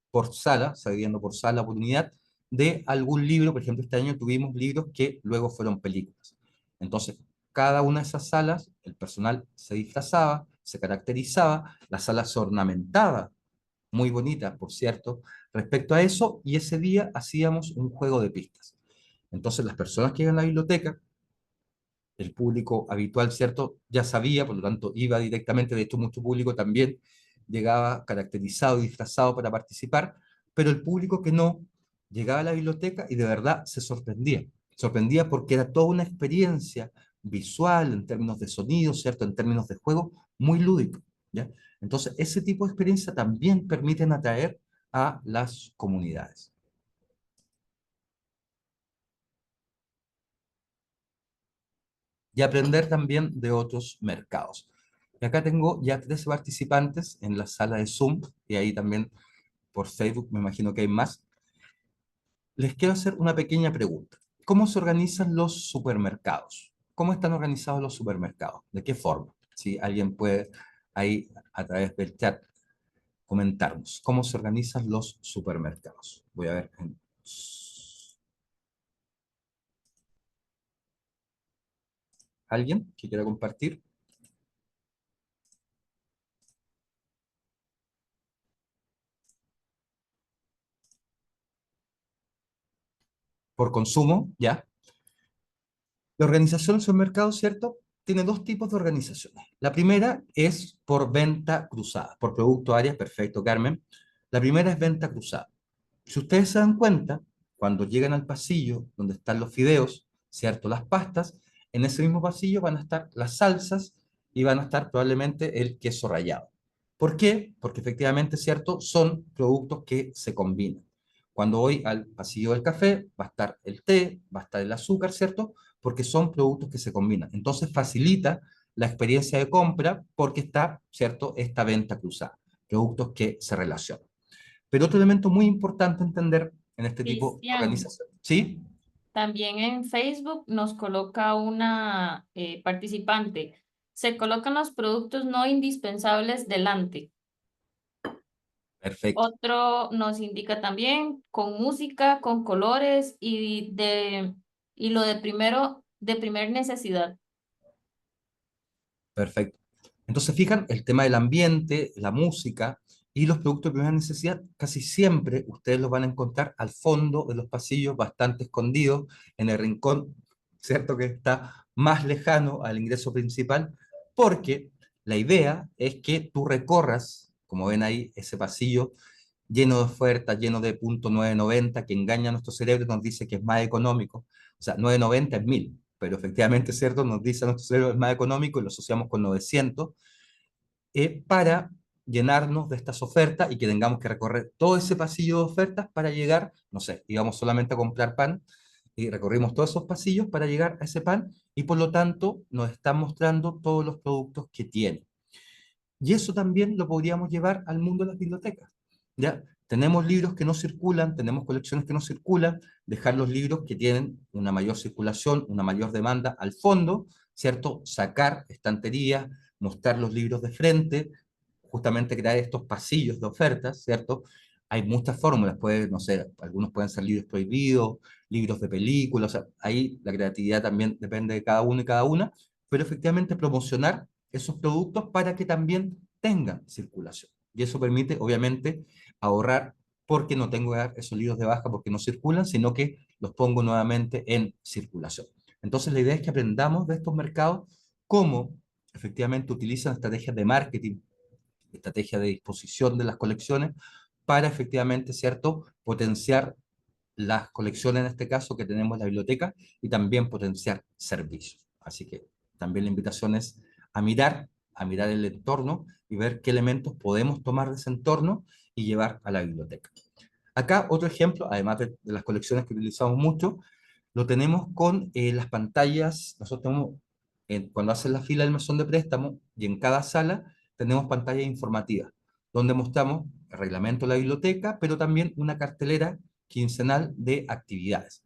por sala, se va dividiendo por sala, por unidad, de algún libro. Por ejemplo, este año tuvimos libros que luego fueron películas. Entonces, cada una de esas salas, el personal se disfrazaba, se caracterizaba, la sala se ornamentaba, muy bonita, por cierto, respecto a eso, y ese día hacíamos un juego de pistas. Entonces, las personas que iban a la biblioteca, el público habitual, ¿cierto? Ya sabía, por lo tanto, iba directamente, de hecho, mucho público también llegaba caracterizado y disfrazado para participar, pero el público que no, llegaba a la biblioteca y de verdad se sorprendía. Sorprendía porque era toda una experiencia visual, en términos de sonido, ¿cierto? En términos de juego, muy lúdico, ¿ya? Entonces, ese tipo de experiencia también permiten atraer a las comunidades. Y aprender también de otros mercados. Y acá tengo ya 13 participantes en la sala de Zoom, y ahí también por Facebook me imagino que hay más. Les quiero hacer una pequeña pregunta. ¿Cómo se organizan los supermercados? ¿Cómo están organizados los supermercados? ¿De qué forma? Si alguien puede ahí a través del chat comentarnos cómo se organizan los supermercados. Voy a ver. ¿Alguien que quiera compartir? Por consumo, ¿ya? La organización del supermercado, ¿cierto? Tiene dos tipos de organizaciones. La primera es por venta cruzada, por producto área, perfecto, Carmen. La primera es venta cruzada. Si ustedes se dan cuenta, cuando llegan al pasillo donde están los fideos, ¿cierto? Las pastas, en ese mismo pasillo van a estar las salsas y van a estar probablemente el queso rallado. ¿Por qué? Porque efectivamente, ¿cierto? Son productos que se combinan. Cuando voy al pasillo del café, va a estar el té, va a estar el azúcar, ¿cierto? Porque son productos que se combinan. Entonces facilita la experiencia de compra porque está, ¿cierto?, esta venta cruzada, productos que se relacionan. Pero otro elemento muy importante entender en este tipo de Cristian, organización, ¿sí? también en Facebook nos coloca una participante. Se colocan los productos no indispensables delante. Perfecto, Otro nos indica también con música, con colores y lo de primero, de primer necesidad. perfecto. Entonces, fijan, el tema del ambiente, la música y los productos de primera necesidad, casi siempre ustedes los van a encontrar al fondo de los pasillos, bastante escondidos, en el rincón, ¿cierto? Que está más lejano al ingreso principal, porque la idea es que tú recorras, como ven ahí, ese pasillo lleno de ofertas, lleno de punto 990, que engaña a nuestro cerebro y nos dice que es más económico. O sea, 990 es 1000, pero efectivamente, ¿cierto? Nos dice a nuestro cerebro que es más económico y lo asociamos con 900, para llenarnos de estas ofertas y que tengamos que recorrer todo ese pasillo de ofertas para llegar, no sé, íbamos solamente a comprar pan y recorrimos todos esos pasillos para llegar a ese pan y por lo tanto nos están mostrando todos los productos que tiene. Y eso también lo podríamos llevar al mundo de las bibliotecas, ¿ya? Tenemos libros que no circulan, tenemos colecciones que no circulan, dejar los libros que tienen una mayor circulación, una mayor demanda al fondo, ¿cierto? Sacar estanterías, mostrar los libros de frente, justamente crear estos pasillos de ofertas, ¿cierto? Hay muchas fórmulas, puede, no sé, algunos pueden ser libros prohibidos, libros de películas, o sea, ahí la creatividad también depende de cada uno y cada una, pero efectivamente promocionar esos productos para que también tengan circulación. Y eso permite, obviamente, ahorrar porque no tengo que dar esos libros de baja porque no circulan, sino que los pongo nuevamente en circulación. Entonces, la idea es que aprendamos de estos mercados cómo efectivamente utilizan estrategias de marketing, estrategias de disposición de las colecciones para efectivamente, ¿cierto?, potenciar las colecciones, en este caso, que tenemos en la biblioteca y también potenciar servicios. Así que también la invitación es a mirar el entorno y ver qué elementos podemos tomar de ese entorno y llevar a la biblioteca. Acá otro ejemplo, además de las colecciones que utilizamos mucho, lo tenemos con las pantallas. Nosotros tenemos, cuando hacen la fila del mesón de préstamo, y en cada sala tenemos pantallas informativas, donde mostramos el reglamento de la biblioteca, pero también una cartelera quincenal de actividades.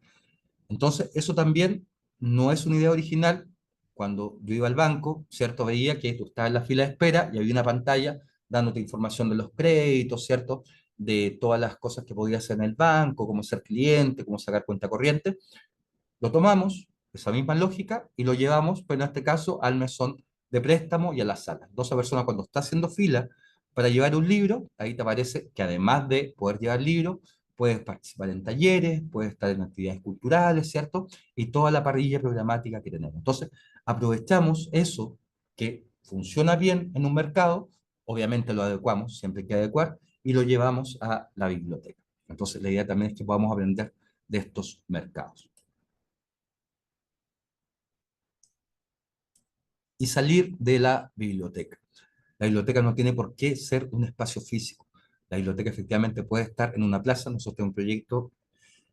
Entonces, eso también no es una idea original. Cuando yo iba al banco, ¿cierto? Veía que tú estabas en la fila de espera y había una pantalla dándote información de los créditos, ¿cierto? De todas las cosas que podías hacer en el banco, cómo ser cliente, cómo sacar cuenta corriente. Lo tomamos, esa misma lógica, y lo llevamos, pero en este caso, al mesón de préstamo y a la sala. Entonces, la persona cuando está haciendo fila para llevar un libro, ahí te aparece que además de poder llevar libro, puedes participar en talleres, puedes estar en actividades culturales, ¿cierto? Y toda la parrilla programática que tenemos. Entonces, aprovechamos eso que funciona bien en un mercado, obviamente lo adecuamos, siempre hay que adecuar, y lo llevamos a la biblioteca. Entonces, la idea también es que podamos aprender de estos mercados. Y salir de la biblioteca. La biblioteca no tiene por qué ser un espacio físico. La biblioteca efectivamente puede estar en una plaza. Nosotros tenemos un proyecto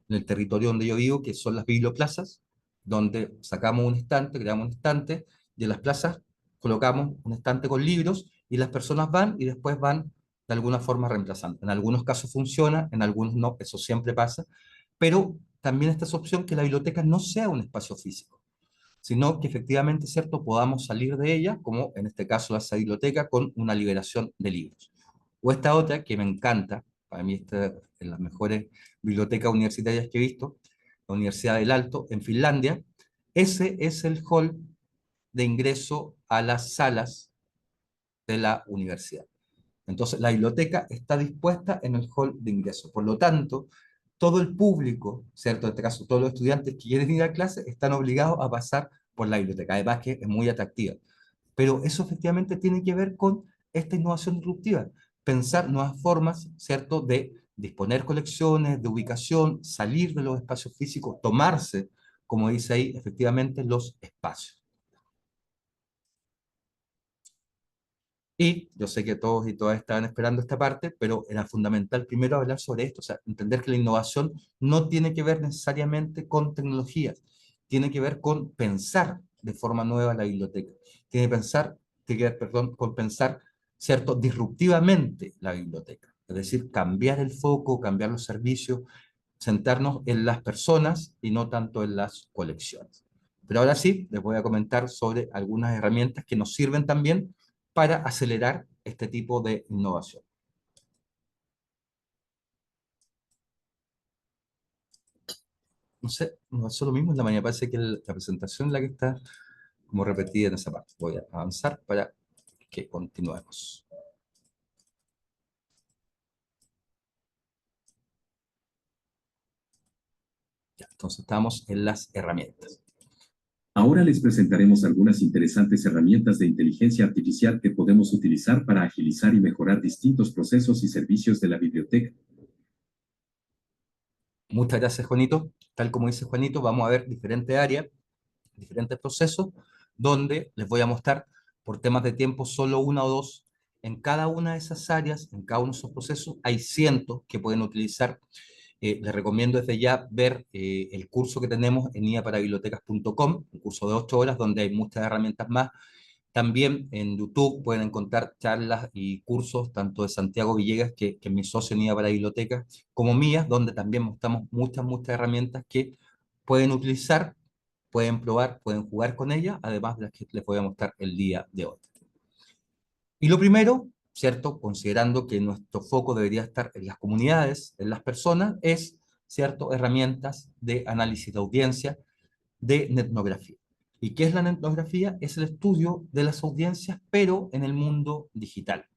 en el territorio donde yo vivo, que son las biblioplazas, donde sacamos un estante, creamos un estante, y en las plazas colocamos un estante con libros, y las personas van y después van de alguna forma reemplazando. En algunos casos funciona, en algunos no, eso siempre pasa, pero también está esa opción que la biblioteca no sea un espacio físico, sino que efectivamente, ¿cierto?, podamos salir de ella, como en este caso esa biblioteca, con una liberación de libros. O esta otra, que me encanta, para mí esta es de las mejores bibliotecas universitarias que he visto, la Universidad del Alto, en Finlandia. Ese es el hall de ingreso a las salas de la universidad. Entonces, la biblioteca está dispuesta en el hall de ingreso. Por lo tanto, todo el público, ¿cierto? En este caso, todos los estudiantes que quieren ir a clase están obligados a pasar por la biblioteca. Además que es muy atractiva. Pero eso efectivamente tiene que ver con esta innovación disruptiva. Pensar nuevas formas, ¿cierto?, de disponer colecciones, de ubicación, salir de los espacios físicos, tomarse, como dice ahí, efectivamente, los espacios. Y yo sé que todos y todas estaban esperando esta parte, pero era fundamental primero hablar sobre esto, o sea, entender que la innovación no tiene que ver necesariamente con tecnologías, tiene que ver con pensar de forma nueva la biblioteca, tiene que ver, perdón, con pensar, ¿cierto?, disruptivamente la biblioteca, es decir, cambiar el foco, cambiar los servicios, centrarnos en las personas y no tanto en las colecciones. Pero ahora sí, les voy a comentar sobre algunas herramientas que nos sirven también para acelerar este tipo de innovación. No sé, no es lo mismo en la mañana, parece que la presentación es la que está como repetida en esa parte. Voy a avanzar para que continuemos. Ya, entonces estamos en las herramientas. Ahora les presentaremos algunas interesantes herramientas de inteligencia artificial que podemos utilizar para agilizar y mejorar distintos procesos y servicios de la biblioteca. Muchas gracias, Juanito. Tal como dice Juanito, vamos a ver diferentes áreas, diferentes procesos, donde les voy a mostrar por temas de tiempo solo una o dos. En cada una de esas áreas, en cada uno de esos procesos, hay cientos que pueden utilizar. Les recomiendo desde ya ver el curso que tenemos en iaparabibliotecas.com, un curso de 8 horas donde hay muchas herramientas más. También en YouTube pueden encontrar charlas y cursos tanto de Santiago Villegas, que es mi socio en IA para Bibliotecas, como mías, donde también mostramos muchas herramientas que pueden utilizar pueden probar, pueden jugar con ella, además de las que les voy a mostrar el día de hoy. Y lo primero, ¿cierto? Considerando que nuestro foco debería estar en las comunidades, en las personas, es, ¿cierto?, herramientas de análisis de audiencia, de netnografía. ¿Y qué es la netnografía? Es el estudio de las audiencias, pero en el mundo digital.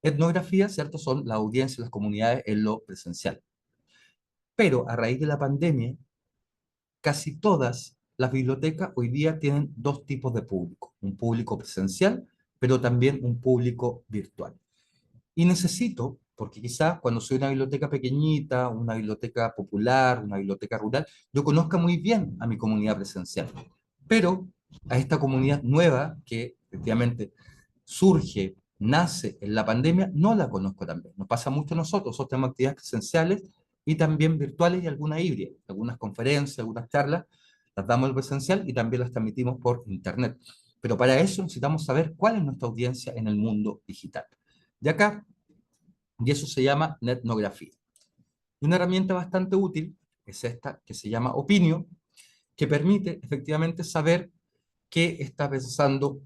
Etnografía, ¿cierto?, son las audiencias, las comunidades en lo presencial. Pero a raíz de la pandemia, casi todas las bibliotecas hoy día tienen dos tipos de público. Un público presencial, pero también un público virtual. Y necesito, porque quizás cuando soy una biblioteca pequeñita, una biblioteca popular, una biblioteca rural, yo conozca muy bien a mi comunidad presencial. Pero a esta comunidad nueva que efectivamente surge, nace en la pandemia, no la conozco tan bien. Nos pasa mucho a nosotros. Nosotros tenemos actividades presenciales y también virtuales y alguna híbrida. Algunas conferencias, algunas charlas, las damos en presencial y también las transmitimos por internet. Pero para eso necesitamos saber cuál es nuestra audiencia en el mundo digital. Y acá, y eso se llama netnografía. Y una herramienta bastante útil es esta que se llama Opinio, que permite efectivamente saber qué está pensando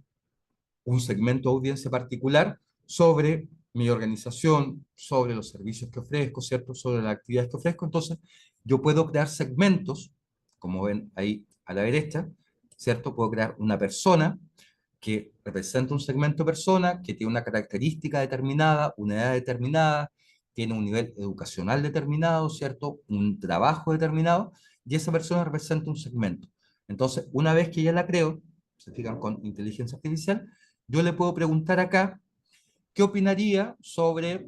un segmento de audiencia particular sobre mi organización, sobre los servicios que ofrezco, ¿cierto? Sobre las actividades que ofrezco. Entonces, yo puedo crear segmentos, como ven ahí a la derecha, ¿cierto? Puedo crear una persona que representa un segmento de persona que tiene una característica determinada, una edad determinada, tiene un nivel educacional determinado, ¿cierto? Un trabajo determinado, y esa persona representa un segmento. Entonces, una vez que ya la creo, se fijan con inteligencia artificial, yo le puedo preguntar acá, ¿qué opinaría sobre,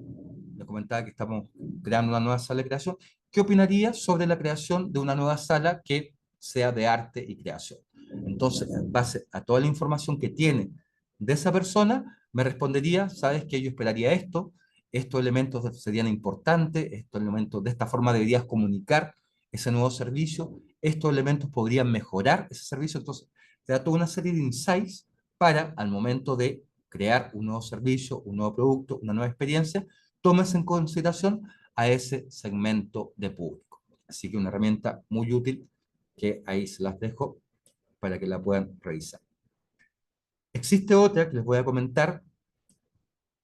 le comentaba que estamos creando una nueva sala de creación, ¿qué opinaría sobre la creación de una nueva sala que sea de arte y creación? Entonces, en base a toda la información que tiene de esa persona, me respondería, sabes que yo esperaría esto, estos elementos serían importantes, estos elementos, de esta forma deberías comunicar ese nuevo servicio, estos elementos podrían mejorar ese servicio. Entonces, te da toda una serie de insights para, al momento de crear un nuevo servicio, un nuevo producto, una nueva experiencia, tomes en consideración a ese segmento de público. Así que una herramienta muy útil que ahí se las dejo para que la puedan revisar. Existe otra que les voy a comentar,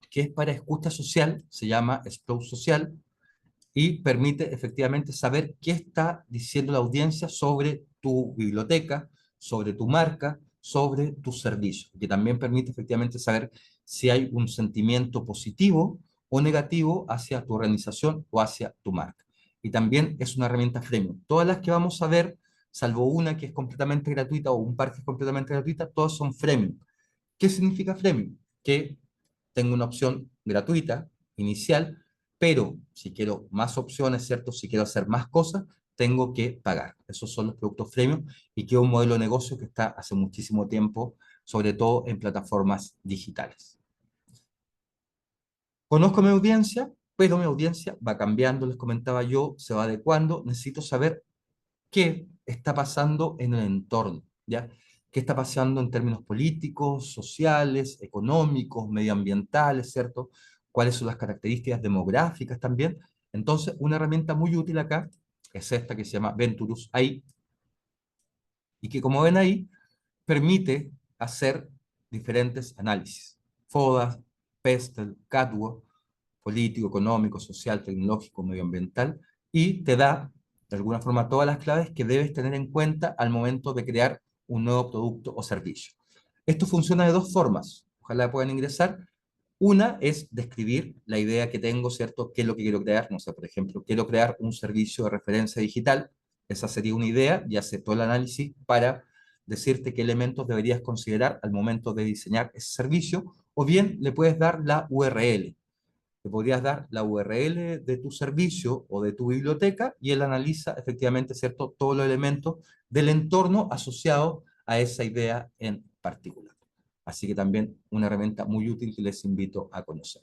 que es para escucha social, se llama Sprout Social, y permite efectivamente saber qué está diciendo la audiencia sobre tu biblioteca, sobre tu marca, sobre tus servicios, que también permite efectivamente saber si hay un sentimiento positivo o negativo hacia tu organización o hacia tu marca. Y también es una herramienta freemium. Todas las que vamos a ver, salvo una que es completamente gratuita o un par que es completamente gratuita, todas son freemium. ¿Qué significa freemium? Que tengo una opción gratuita, inicial, pero si quiero más opciones, ¿cierto? Si quiero hacer más cosas, tengo que pagar. Esos son los productos freemium y que es un modelo de negocio que está hace muchísimo tiempo, sobre todo en plataformas digitales. Conozco mi audiencia, pero mi audiencia va cambiando, les comentaba yo, se va adecuando. Necesito saber qué está pasando en el entorno, ¿ya? ¿Qué está pasando en términos políticos, sociales, económicos, medioambientales, ¿cierto? ¿Cuáles son las características demográficas también? Entonces, una herramienta muy útil acá es esta que se llama Venturus AI, y que, como ven ahí, permite hacer diferentes análisis. FODA, PESTEL, CATWO, político, económico, social, tecnológico, medioambiental, y te da, de alguna forma, todas las claves que debes tener en cuenta al momento de crear un nuevo producto o servicio. Esto funciona de dos formas. Ojalá puedan ingresar. Una es describir la idea que tengo, ¿cierto? ¿Qué es lo que quiero crear? No sé, por ejemplo, quiero crear un servicio de referencia digital. Esa sería una idea y hace todo el análisis para decirte qué elementos deberías considerar al momento de diseñar ese servicio. O bien le puedes dar la URL. Le podrías dar la URL de tu servicio o de tu biblioteca y él analiza efectivamente, ¿cierto?, todos los elementos del entorno asociado a esa idea en particular. Así que también una herramienta muy útil que les invito a conocer.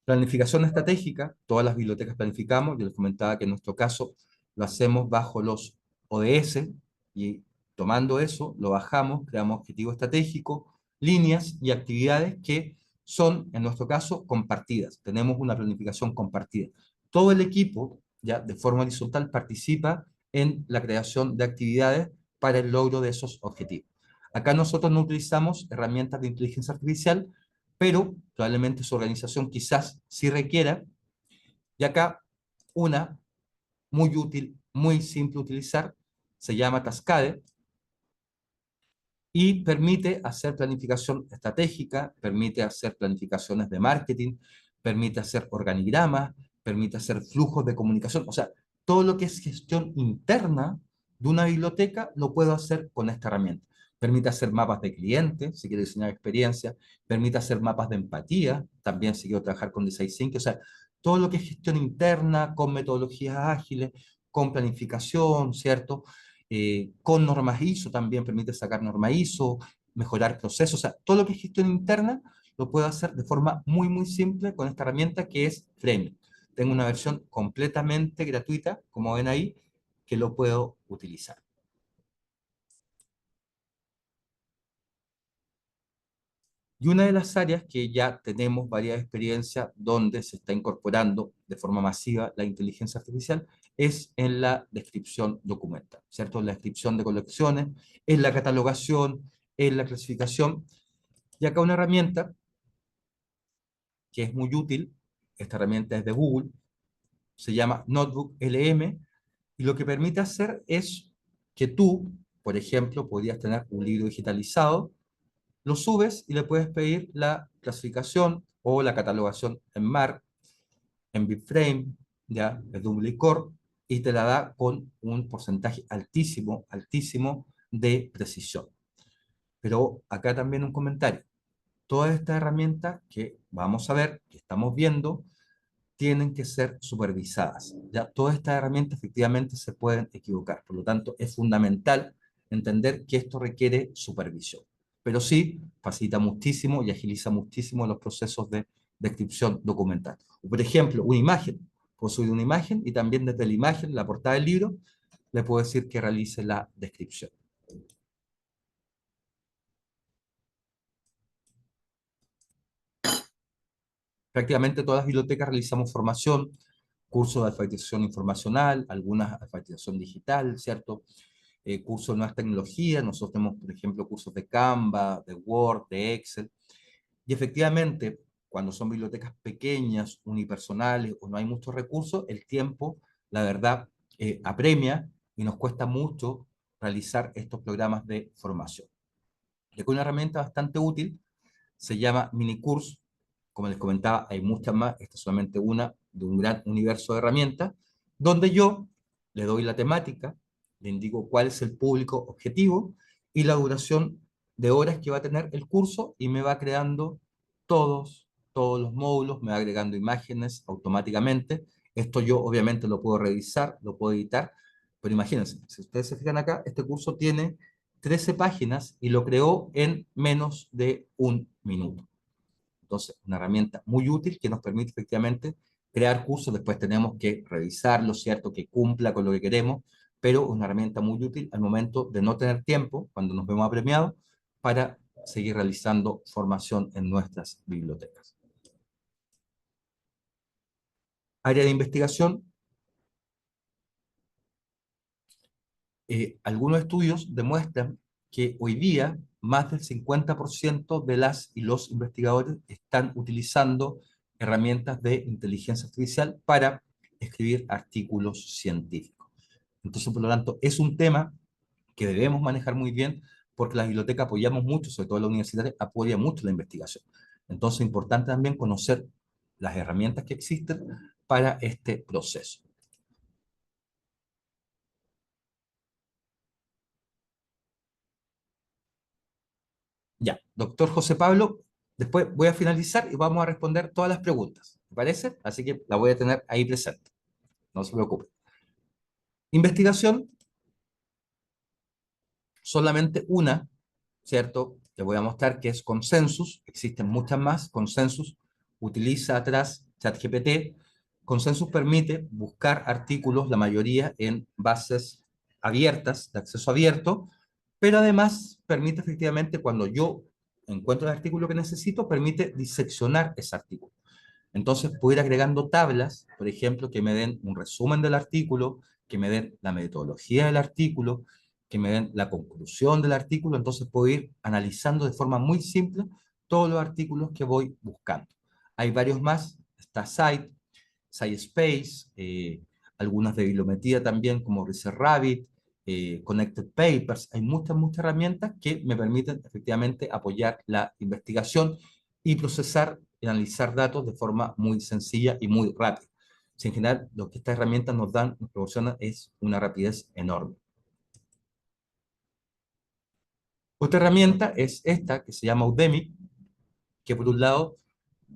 Planificación estratégica, todas las bibliotecas planificamos, yo les comentaba que en nuestro caso lo hacemos bajo los ODS y tomando eso lo bajamos, creamos objetivos estratégicos, líneas y actividades que son, en nuestro caso, compartidas. Tenemos una planificación compartida. Todo el equipo ya de forma horizontal participa en la creación de actividades para el logro de esos objetivos. Acá nosotros no utilizamos herramientas de inteligencia artificial, pero probablemente su organización quizás sí requiera, y acá una muy útil, muy simple de utilizar, se llama Cascade, y permite hacer planificación estratégica, permite hacer planificaciones de marketing, permite hacer organigramas, permite hacer flujos de comunicación, o sea, todo lo que es gestión interna de una biblioteca lo puedo hacer con esta herramienta. Permite hacer mapas de clientes, si quiero diseñar experiencia, permite hacer mapas de empatía, también si quiero trabajar con Design Thinking, o sea, todo lo que es gestión interna, con metodologías ágiles, con planificación, ¿cierto? Con normas ISO también permite sacar normas ISO, mejorar procesos, o sea, todo lo que es gestión interna lo puedo hacer de forma muy, muy simple con esta herramienta que es Frame. Tengo una versión completamente gratuita, como ven ahí, que lo puedo utilizar. Y una de las áreas que ya tenemos varias experiencias donde se está incorporando de forma masiva la inteligencia artificial es en la descripción documental, ¿cierto? En la descripción de colecciones, en la catalogación, en la clasificación. Y acá una herramienta que es muy útil, esta herramienta es de Google, se llama Notebook LM, y lo que permite hacer es que tú, por ejemplo, podrías tener un libro digitalizado, lo subes y le puedes pedir la clasificación o la catalogación en MARC, en BibFrame, ya, en Duplicor, y te la da con un porcentaje altísimo, altísimo de precisión. Pero acá también un comentario. Todas estas herramientas que vamos a ver, que estamos viendo, tienen que ser supervisadas. Ya todas estas herramientas efectivamente se pueden equivocar. Por lo tanto, es fundamental entender que esto requiere supervisión. Pero sí, facilita muchísimo y agiliza muchísimo los procesos de descripción documental. Por ejemplo, una imagen. Puedo subir una imagen y también desde la imagen, la portada del libro, le puedo decir que realice la descripción. Prácticamente todas las bibliotecas realizamos formación, cursos de alfabetización informacional, algunas alfabetización digital, ¿cierto? Cursos de nuevas tecnologías, nosotros tenemos, por ejemplo, cursos de Canva, de Word, de Excel, y efectivamente, cuando son bibliotecas pequeñas, unipersonales, o no hay muchos recursos, el tiempo, la verdad, apremia y nos cuesta mucho realizar estos programas de formación. Y con una herramienta bastante útil, se llama Minicurso. Como les comentaba, hay muchas más, esta es solamente una de un gran universo de herramientas, donde yo le doy la temática, le indico cuál es el público objetivo y la duración de horas que va a tener el curso y me va creando todos los módulos, me va agregando imágenes automáticamente. Esto yo obviamente lo puedo revisar, lo puedo editar, pero imagínense, si ustedes se fijan acá, este curso tiene 13 páginas y lo creó en menos de un minuto. Entonces, una herramienta muy útil que nos permite efectivamente crear cursos, después tenemos que revisarlo, ¿cierto? Que cumpla con lo que queremos, pero una herramienta muy útil al momento de no tener tiempo, cuando nos vemos apremiados, para seguir realizando formación en nuestras bibliotecas. Área de investigación. Algunos estudios demuestran que hoy día más del 50% de las y los investigadores están utilizando herramientas de inteligencia artificial para escribir artículos científicos. Entonces, por lo tanto, es un tema que debemos manejar muy bien porque la biblioteca apoyamos mucho, sobre todo la universidad apoya mucho la investigación. Entonces, es importante también conocer las herramientas que existen para este proceso. Ya, doctor José Pablo, después voy a finalizar y vamos a responder todas las preguntas. ¿Me parece? Así que la voy a tener ahí presente. No se preocupe. Investigación, solamente una, ¿cierto? Le voy a mostrar que es Consensus. Existen muchas más. Consensus utiliza atrás ChatGPT. Consensus permite buscar artículos, la mayoría en bases abiertas, de acceso abierto, pero además permite efectivamente, cuando yo encuentro el artículo que necesito, permite diseccionar ese artículo. Entonces puedo ir agregando tablas, por ejemplo, que me den un resumen del artículo, que me den la metodología del artículo, que me den la conclusión del artículo. Entonces puedo ir analizando de forma muy simple todos los artículos que voy buscando. Hay varios más, está Site, SciSpace, algunas de bibliometría también como Research Rabbit, Connected Papers. Hay muchas, muchas herramientas que me permiten efectivamente apoyar la investigación y procesar y analizar datos de forma muy sencilla y muy rápida. Si en general lo que estas herramientas nos dan, nos proporcionan es una rapidez enorme. Otra herramienta es esta que se llama Udemy, que por un lado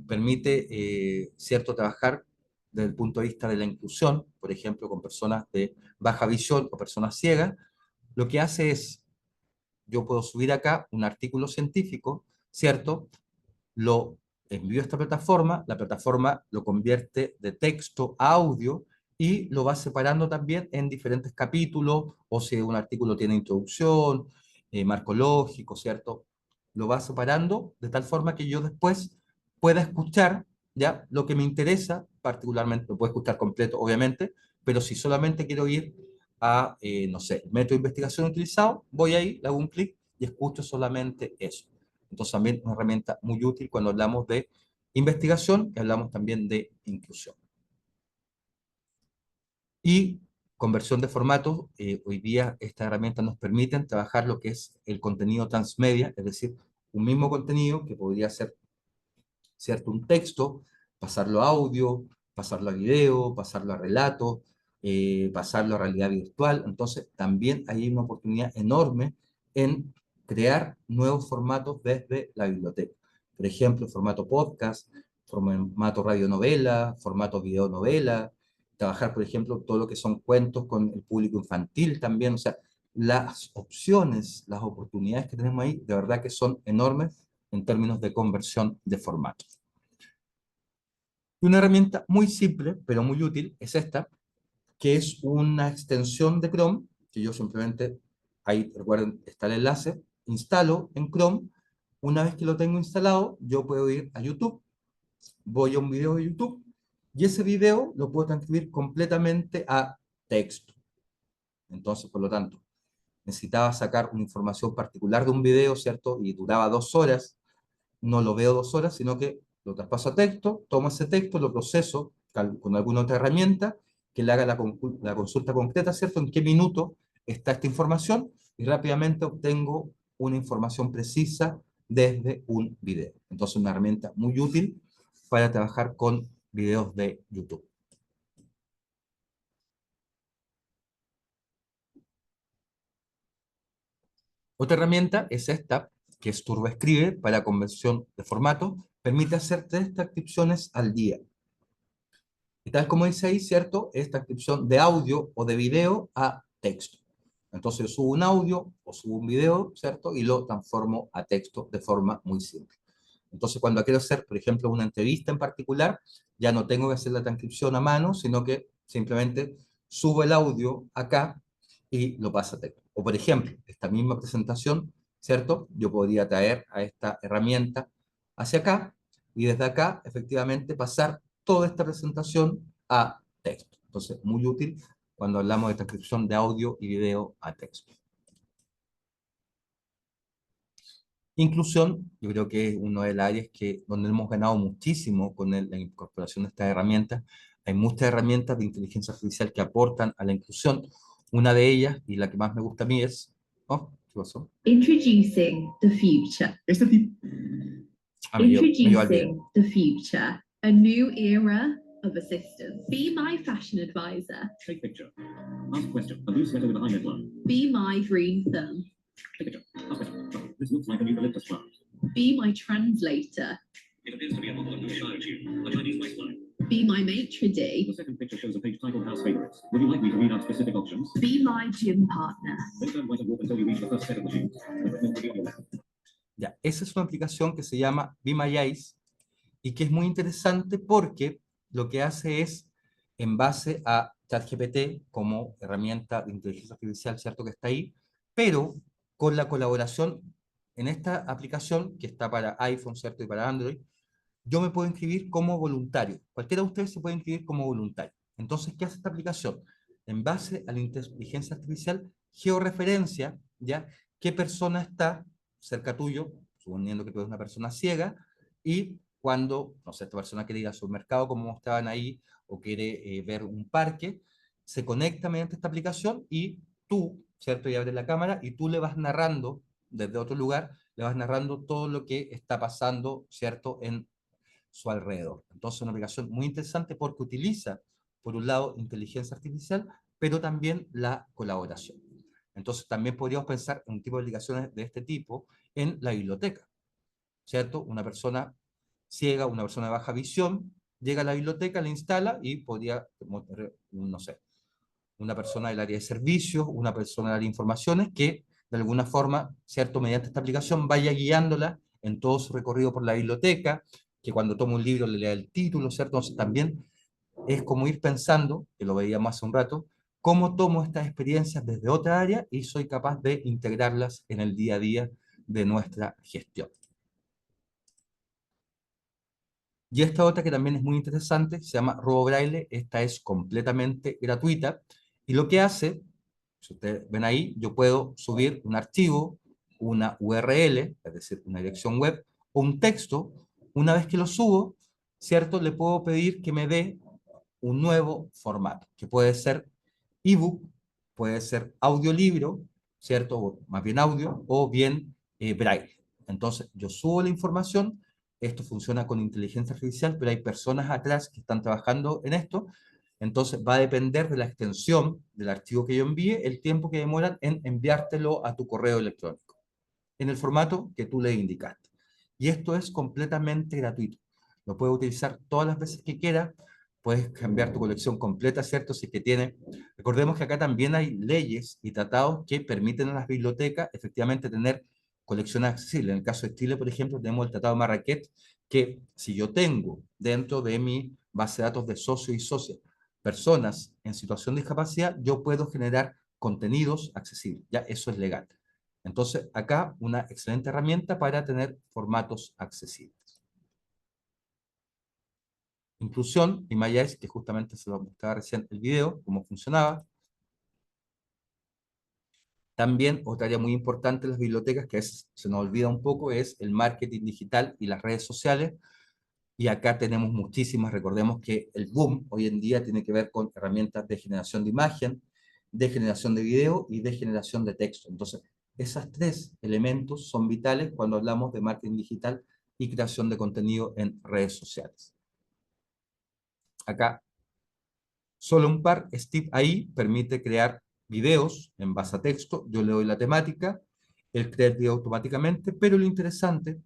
permite, cierto, trabajar desde el punto de vista de la inclusión, por ejemplo, con personas de baja visión o personas ciegas. Lo que hace es, yo puedo subir acá un artículo científico, ¿cierto? Lo envío a esta plataforma, la plataforma lo convierte de texto a audio y lo va separando también en diferentes capítulos, o si un artículo tiene introducción, marco lógico, ¿cierto? Lo va separando de tal forma que yo después pueda escuchar ya lo que me interesa, particularmente, lo puedo escuchar completo, obviamente, pero si solamente quiero ir a, no sé, el método de investigación utilizado, voy ahí, le hago un clic y escucho solamente eso. Entonces también una herramienta muy útil cuando hablamos de investigación y hablamos también de inclusión. Y conversión de formatos, hoy día estas herramientas nos permiten trabajar lo que es el contenido transmedia, es decir, un mismo contenido que podría ser, ¿cierto?, un texto, pasarlo a audio, pasarlo a video, pasarlo a relato, pasarlo a realidad virtual. Entonces también hay una oportunidad enorme en crear nuevos formatos desde la biblioteca. Por ejemplo, formato podcast, formato radionovela, formato videonovela, trabajar, por ejemplo, todo lo que son cuentos con el público infantil también. O sea, las opciones, las oportunidades que tenemos ahí, de verdad que son enormes en términos de conversión de formatos. Y una herramienta muy simple, pero muy útil, es esta, que es una extensión de Chrome, que yo simplemente, ahí recuerden, está el enlace, instalo en Chrome. Una vez que lo tengo instalado, yo puedo ir a YouTube, voy a un video de YouTube, y ese video lo puedo transcribir completamente a texto. Entonces, por lo tanto, necesitaba sacar una información particular de un video, ¿cierto? Y duraba 2 horas, no lo veo 2 horas, sino que lo traspaso a texto, tomo ese texto, lo proceso con alguna otra herramienta que le haga la consulta concreta, ¿cierto? En qué minuto está esta información y rápidamente obtengo una información precisa desde un video. Entonces, una herramienta muy útil para trabajar con videos de YouTube. Otra herramienta es esta, que es TurboEscribe para conversión de formato. Permite hacer 3 transcripciones al día. Y tal como dice ahí, ¿cierto? Es transcripción de audio o de video a texto. Entonces yo subo un audio o subo un video, ¿cierto? Y lo transformo a texto de forma muy simple. Entonces cuando quiero hacer, por ejemplo, una entrevista en particular, ya no tengo que hacer la transcripción a mano, sino que simplemente subo el audio acá y lo paso a texto. O por ejemplo, esta misma presentación, ¿cierto? Yo podría traer a esta herramienta hacia acá y desde acá efectivamente pasar toda esta presentación a texto. Entonces, muy útil cuando hablamos de transcripción de audio y video a texto. Inclusión, yo creo que es una de las áreas donde hemos ganado muchísimo con la incorporación de estas herramientas. Hay muchas herramientas de inteligencia artificial que aportan a la inclusión. Una de ellas, y la que más me gusta a mí, es... Oh, ¿qué pasó? Introducing the future. Me dio al video. Introducing the future. A new era of assistance. Be my fashion advisor. Take picture. Ask question. A blue sweater with a high neckline. Be my green thumb. Take picture. Ask question. Oh, this looks like a eucalyptus plant. Be my translator. It appears to be a model of Shire tune, a Chinese waistline. Be my maitre The d'. second picture shows a page titled House Favorites. Would you like me to read out specific options? Be my gym partner. Then turn right and walk until you reach the first set of machines. The written will be on your left. Ya, esa es una aplicación que se llama Be My Eyes y que es muy interesante porque lo que hace es, en base a ChatGPT como herramienta de inteligencia artificial, ¿cierto?, que está ahí, pero con la colaboración en esta aplicación que está para iPhone, ¿cierto?, y para Android, yo me puedo inscribir como voluntario. Cualquiera de ustedes se puede inscribir como voluntario. Entonces, ¿qué hace esta aplicación? En base a la inteligencia artificial, georreferencia, ¿ya? ¿Qué persona está cerca tuyo, suponiendo que tú eres una persona ciega, y cuando, no sé, esta persona quiere ir al supermercado, como estaban ahí, o quiere ver un parque, se conecta mediante esta aplicación y tú, ¿cierto? Y abres la cámara y tú le vas narrando desde otro lugar, le vas narrando todo lo que está pasando, ¿cierto? En su alrededor. Entonces, una aplicación muy interesante porque utiliza, por un lado, inteligencia artificial, pero también la colaboración. Entonces, también podríamos pensar en un tipo de aplicaciones de este tipo en la biblioteca, ¿cierto? Una persona ciega, una persona de baja visión, llega a la biblioteca, la instala y podría, no sé, una persona del área de servicios, una persona del área de informaciones, que de alguna forma, ¿cierto?, mediante esta aplicación vaya guiándola en todo su recorrido por la biblioteca, que cuando toma un libro le lea el título, ¿cierto? Entonces también es como ir pensando, que lo veíamos hace un rato, cómo tomo estas experiencias desde otra área y soy capaz de integrarlas en el día a día de nuestra gestión. Y esta otra que también es muy interesante, se llama RoboBraille, esta es completamente gratuita, y lo que hace, si ustedes ven ahí, yo puedo subir un archivo, una URL, es decir, una dirección web, o un texto. Una vez que lo subo, ¿cierto? Le puedo pedir que me dé un nuevo formato, que puede ser ebook, puede ser audiolibro, ¿cierto? O más bien audio, o bien braille. Entonces, yo subo la información, esto funciona con inteligencia artificial, pero hay personas atrás que están trabajando en esto, entonces va a depender de la extensión del archivo que yo envíe, el tiempo que demoran en enviártelo a tu correo electrónico, en el formato que tú le indicaste. Y esto es completamente gratuito. Lo puedes utilizar todas las veces que quieras, puedes cambiar tu colección completa, ¿cierto? Si es que tiene... Recordemos que acá también hay leyes y tratados que permiten a las bibliotecas efectivamente tener colecciones accesibles. En el caso de Chile, por ejemplo, tenemos el Tratado de Marrakech, que si yo tengo dentro de mi base de datos de socios y socias personas en situación de discapacidad, yo puedo generar contenidos accesibles. Ya eso es legal. Entonces, acá una excelente herramienta para tener formatos accesibles. Inclusión, Images, que justamente se lo mostraba recién el video, cómo funcionaba. También otra área muy importante en las bibliotecas, que se nos olvida un poco, es el marketing digital y las redes sociales. Y acá tenemos muchísimas. Recordemos que el boom hoy en día tiene que ver con herramientas de generación de imagen, de generación de video y de generación de texto. Entonces, esos tres elementos son vitales cuando hablamos de marketing digital y creación de contenido en redes sociales. Acá, solo un par, Steve ahí permite crear videos en base a texto, yo le doy la temática, él crea el video automáticamente, pero lo interesante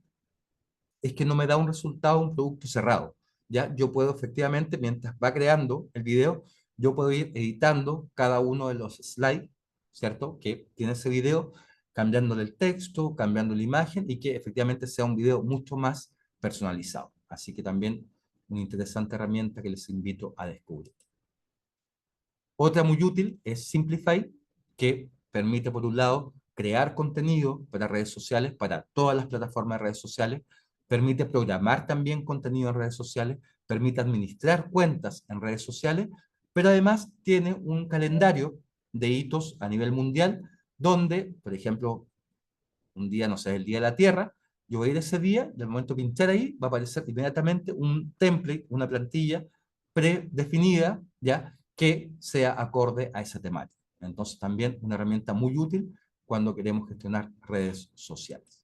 es que no me da un resultado, un producto cerrado. ¿Ya? Yo puedo efectivamente, mientras va creando el video, yo puedo ir editando cada uno de los slides, ¿cierto? Que tiene ese video, cambiándole el texto, cambiando la imagen y que efectivamente sea un video mucho más personalizado. Así que también una interesante herramienta que les invito a descubrir. Otra muy útil es Simplify, que permite, por un lado, crear contenido para redes sociales, para todas las plataformas de redes sociales, permite programar también contenido en redes sociales, permite administrar cuentas en redes sociales, pero además tiene un calendario de hitos a nivel mundial, donde, por ejemplo, un día, no sé, el Día de la Tierra, yo voy a ir ese día, del momento de pinchar ahí, va a aparecer inmediatamente un template, una plantilla predefinida, ¿ya? Que sea acorde a esa temática. Entonces también una herramienta muy útil cuando queremos gestionar redes sociales.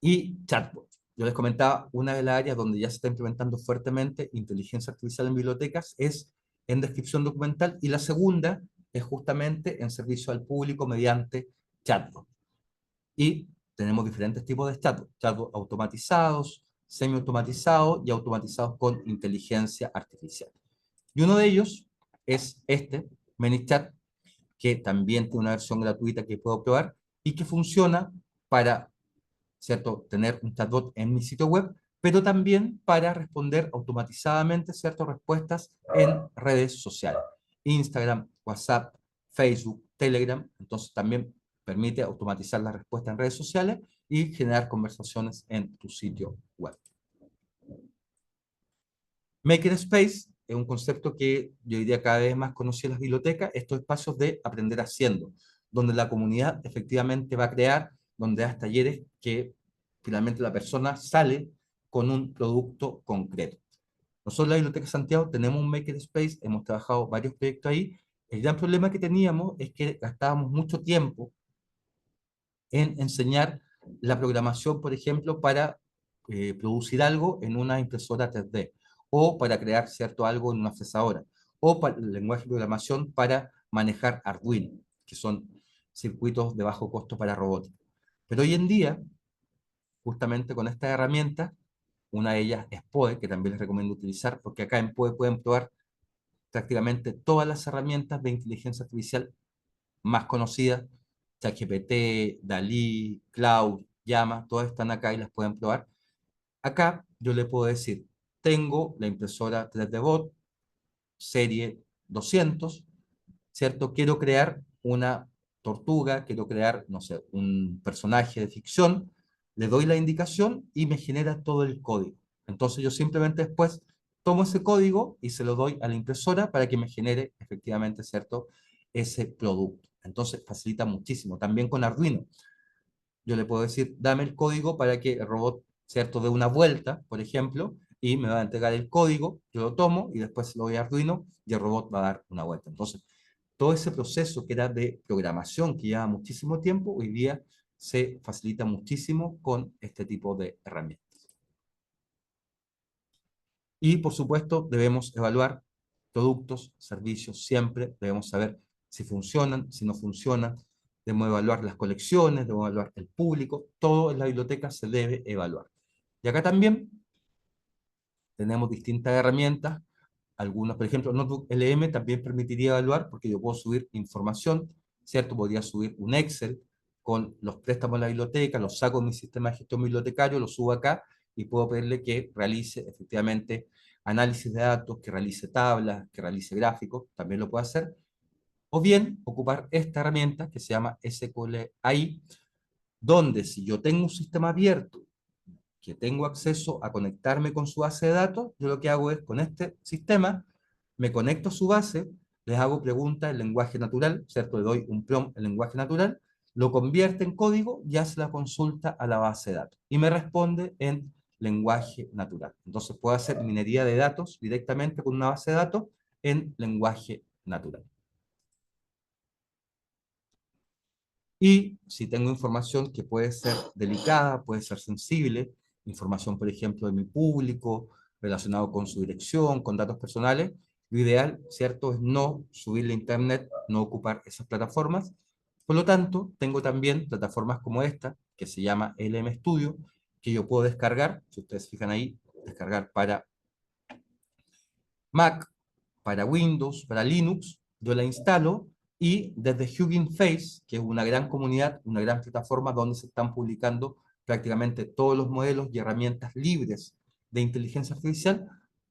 Y chatbot. Yo les comentaba, una de las áreas donde ya se está implementando fuertemente inteligencia artificial en bibliotecas es en descripción documental, y la segunda es justamente en servicio al público mediante chatbot. Y tenemos diferentes tipos de chatbot, chatbot automatizados, semi-automatizados y automatizados con inteligencia artificial. Y uno de ellos es este, ManyChat, que también tiene una versión gratuita que puedo probar y que funciona para, ¿cierto?, tener un chatbot en mi sitio web, pero también para responder automatizadamente, ¿cierto?, respuestas en redes sociales. Instagram, WhatsApp, Facebook, Telegram. Entonces también permite automatizar la respuesta en redes sociales y generar conversaciones en tu sitio web. Makerspace es un concepto que yo diría cada vez más conocido en las bibliotecas, estos espacios de aprender haciendo, donde la comunidad efectivamente va a crear, donde hay talleres que finalmente la persona sale con un producto concreto. Nosotros en la Biblioteca de Santiago tenemos un Makerspace, hemos trabajado varios proyectos ahí. El gran problema que teníamos es que gastábamos mucho tiempo en enseñar la programación, por ejemplo, para producir algo en una impresora 3D, o para crear cierto algo en una fresadora, o para el lenguaje de programación para manejar Arduino, que son circuitos de bajo costo para robótica. Pero hoy en día, justamente con estas herramientas, una de ellas es POE, que también les recomiendo utilizar, porque acá en POE pueden probar prácticamente todas las herramientas de inteligencia artificial más conocidas, ChatGPT, Dalí, Cloud, Llama, todas están acá y las pueden probar. Acá yo le puedo decir, tengo la impresora 3D Bot, serie 200, ¿cierto? Quiero crear una tortuga, quiero crear, no sé, un personaje de ficción, le doy la indicación y me genera todo el código. Entonces yo simplemente después tomo ese código y se lo doy a la impresora para que me genere efectivamente, ¿cierto?, ese producto. Entonces facilita muchísimo. También con Arduino. Yo le puedo decir, dame el código para que el robot, ¿cierto?, dé una vuelta, por ejemplo, y me va a entregar el código, yo lo tomo y después lo doy a Arduino y el robot va a dar una vuelta. Entonces, todo ese proceso que era de programación, que lleva muchísimo tiempo, hoy día se facilita muchísimo con este tipo de herramientas. Y, por supuesto, debemos evaluar productos, servicios, siempre debemos saber si funcionan, si no funcionan, debemos evaluar las colecciones, debemos evaluar el público, todo en la biblioteca se debe evaluar. Y acá también tenemos distintas herramientas, algunas, por ejemplo, Notebook LM también permitiría evaluar, porque yo puedo subir información, ¿cierto? Podría subir un Excel con los préstamos en la biblioteca, los saco de mi sistema de gestión bibliotecario, los subo acá y puedo pedirle que realice efectivamente análisis de datos, que realice tablas, que realice gráficos, también lo puede hacer. O bien ocupar esta herramienta que se llama SQLi, donde si yo tengo un sistema abierto, que tengo acceso a conectarme con su base de datos, yo lo que hago es, con este sistema, me conecto a su base, les hago preguntas en lenguaje natural, ¿cierto? Le doy un prompt en lenguaje natural, lo convierte en código y hace la consulta a la base de datos. Y me responde en lenguaje natural. Entonces puedo hacer minería de datos directamente con una base de datos en lenguaje natural. Y si tengo información que puede ser delicada, puede ser sensible, información, por ejemplo, de mi público, relacionado con su dirección, con datos personales, lo ideal, ¿cierto?, es no subirle a Internet, no ocupar esas plataformas. Por lo tanto, tengo también plataformas como esta, que se llama LM Studio, que yo puedo descargar, si ustedes fijan ahí, descargar para Mac, para Windows, para Linux, yo la instalo y desde Hugging Face, que es una gran comunidad, una gran plataforma donde se están publicando prácticamente todos los modelos y herramientas libres de inteligencia artificial,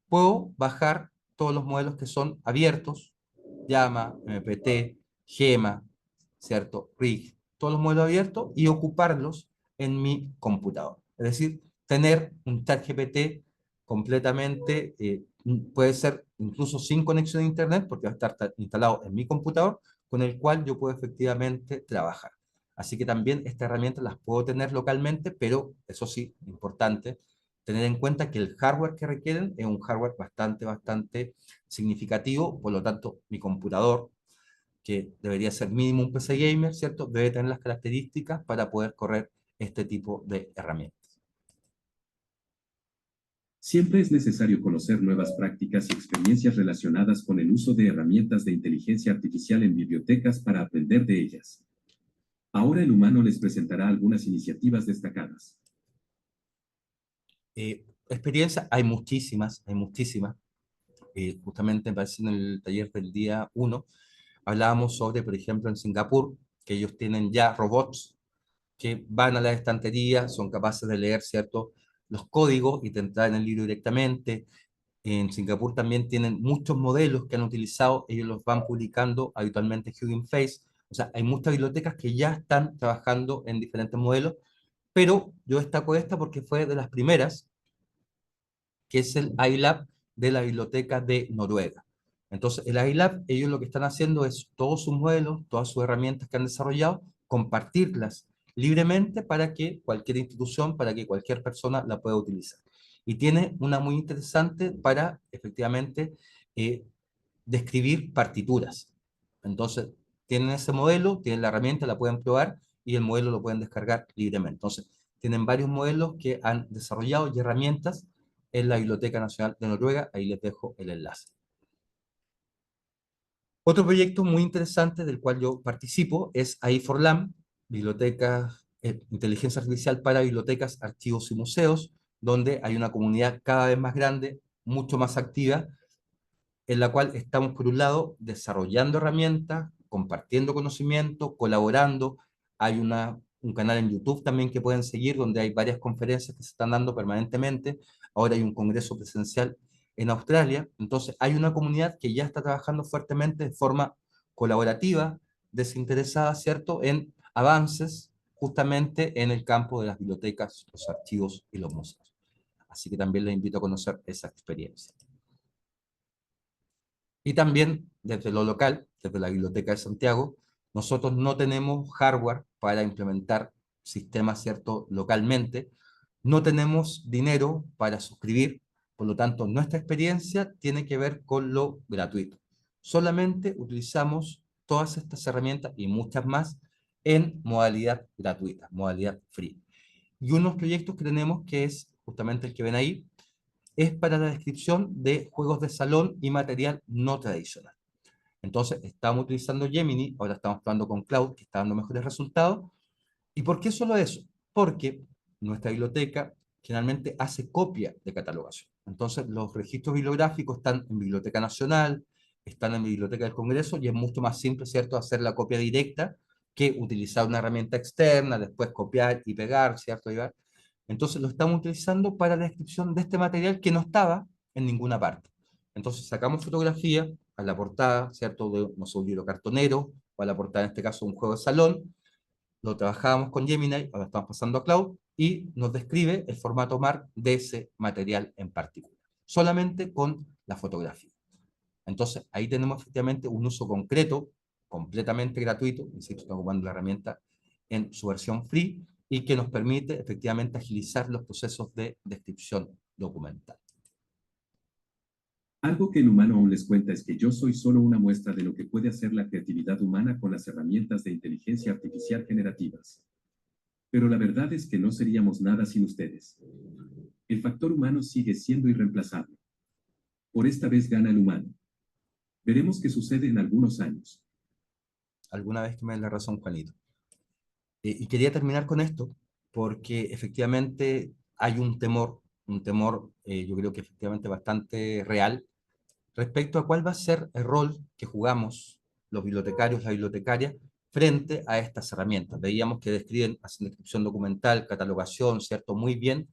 puedo bajar todos los modelos que son abiertos, Llama, MPT, Gema, ¿cierto?, RIG, todos los modelos abiertos y ocuparlos en mi computador. Es decir, tener un ChatGPT completamente, puede ser incluso sin conexión a Internet, porque va a estar instalado en mi computador, con el cual yo puedo efectivamente trabajar. Así que también estas herramientas las puedo tener localmente, pero eso sí, importante, tener en cuenta que el hardware que requieren es un hardware bastante significativo, por lo tanto, mi computador, que debería ser mínimo un PC gamer, ¿cierto?, debe tener las características para poder correr este tipo de herramientas. Siempre es necesario conocer nuevas prácticas y experiencias relacionadas con el uso de herramientas de inteligencia artificial en bibliotecas para aprender de ellas. Ahora el humano les presentará algunas iniciativas destacadas. Experiencias, hay muchísimas. Justamente me parece en el taller del día 1, hablábamos sobre, por ejemplo, en Singapur, que ellos tienen ya robots que van a la estantería, son capaces de leer, ¿cierto?, los códigos y te entran en el libro directamente. En Singapur también tienen muchos modelos que han utilizado, ellos los van publicando habitualmente en Hugging Face, O sea, hay muchas bibliotecas que ya están trabajando en diferentes modelos, pero yo destaco esta porque fue de las primeras, que es el iLab de la Biblioteca de Noruega. Entonces, el iLab, ellos lo que están haciendo es todos sus modelos, todas sus herramientas que han desarrollado, compartirlas libremente para que cualquier institución, para que cualquier persona la pueda utilizar. Y tiene una muy interesante para, efectivamente, describir partituras. Entonces, tienen ese modelo, tienen la herramienta, la pueden probar y el modelo lo pueden descargar libremente. Entonces, tienen varios modelos que han desarrollado y herramientas en la Biblioteca Nacional de Noruega. Ahí les dejo el enlace. Otro proyecto muy interesante del cual yo participo es AI4LAM, Biblioteca, Inteligencia Artificial para Bibliotecas, Archivos y Museos, donde hay una comunidad cada vez más grande, mucho más activa, en la cual estamos, por un lado, desarrollando herramientas, compartiendo conocimiento, colaborando. Hay un canal en YouTube también que pueden seguir, donde hay varias conferencias que se están dando permanentemente. Ahora hay un congreso presencial en Australia. Entonces, hay una comunidad que ya está trabajando fuertemente de forma colaborativa, desinteresada, ¿cierto?, en avances justamente en el campo de las bibliotecas, los archivos y los museos. Así que también les invito a conocer esa experiencia. Y también desde lo local, desde la Biblioteca de Santiago, nosotros no tenemos hardware para implementar sistemas, ¿cierto?, localmente. No tenemos dinero para suscribir, por lo tanto, nuestra experiencia tiene que ver con lo gratuito. Solamente utilizamos todas estas herramientas y muchas más en modalidad gratuita, modalidad free. Y unos proyectos que tenemos, que es justamente el que ven ahí, es para la descripción de juegos de salón y material no tradicional. Entonces, estamos utilizando Gemini, ahora estamos probando con Cloud, que está dando mejores resultados. ¿Y por qué solo eso? Porque nuestra biblioteca generalmente hace copia de catalogación. Entonces, los registros bibliográficos están en Biblioteca Nacional, están en Biblioteca del Congreso, y es mucho más simple, ¿cierto?, hacer la copia directa que utilizar una herramienta externa, después copiar y pegar, ¿cierto? Entonces lo estamos utilizando para la descripción de este material que no estaba en ninguna parte. Entonces sacamos fotografía a la portada, ¿cierto?, de no sé, un libro cartonero, o a la portada, en este caso, un juego de salón. Lo trabajábamos con Gemini, ahora estamos pasando a Cloud, y nos describe el formato MARC de ese material en particular, solamente con la fotografía. Entonces ahí tenemos efectivamente un uso concreto, completamente gratuito, insisto, estamos ocupando la herramienta en su versión free, y que nos permite efectivamente agilizar los procesos de descripción documental. Algo que el humano aún les cuenta es que yo soy solo una muestra de lo que puede hacer la creatividad humana con las herramientas de inteligencia artificial generativas. Pero la verdad es que no seríamos nada sin ustedes. El factor humano sigue siendo irreemplazable. Por esta vez gana el humano. Veremos qué sucede en algunos años. Alguna vez que me dé la razón, Juanito. Y quería terminar con esto, porque efectivamente hay un temor, yo creo que efectivamente bastante real, respecto a cuál va a ser el rol que jugamos los bibliotecarios, las bibliotecarias, frente a estas herramientas. Veíamos que describen, hacen descripción documental, catalogación, ¿cierto?, muy bien,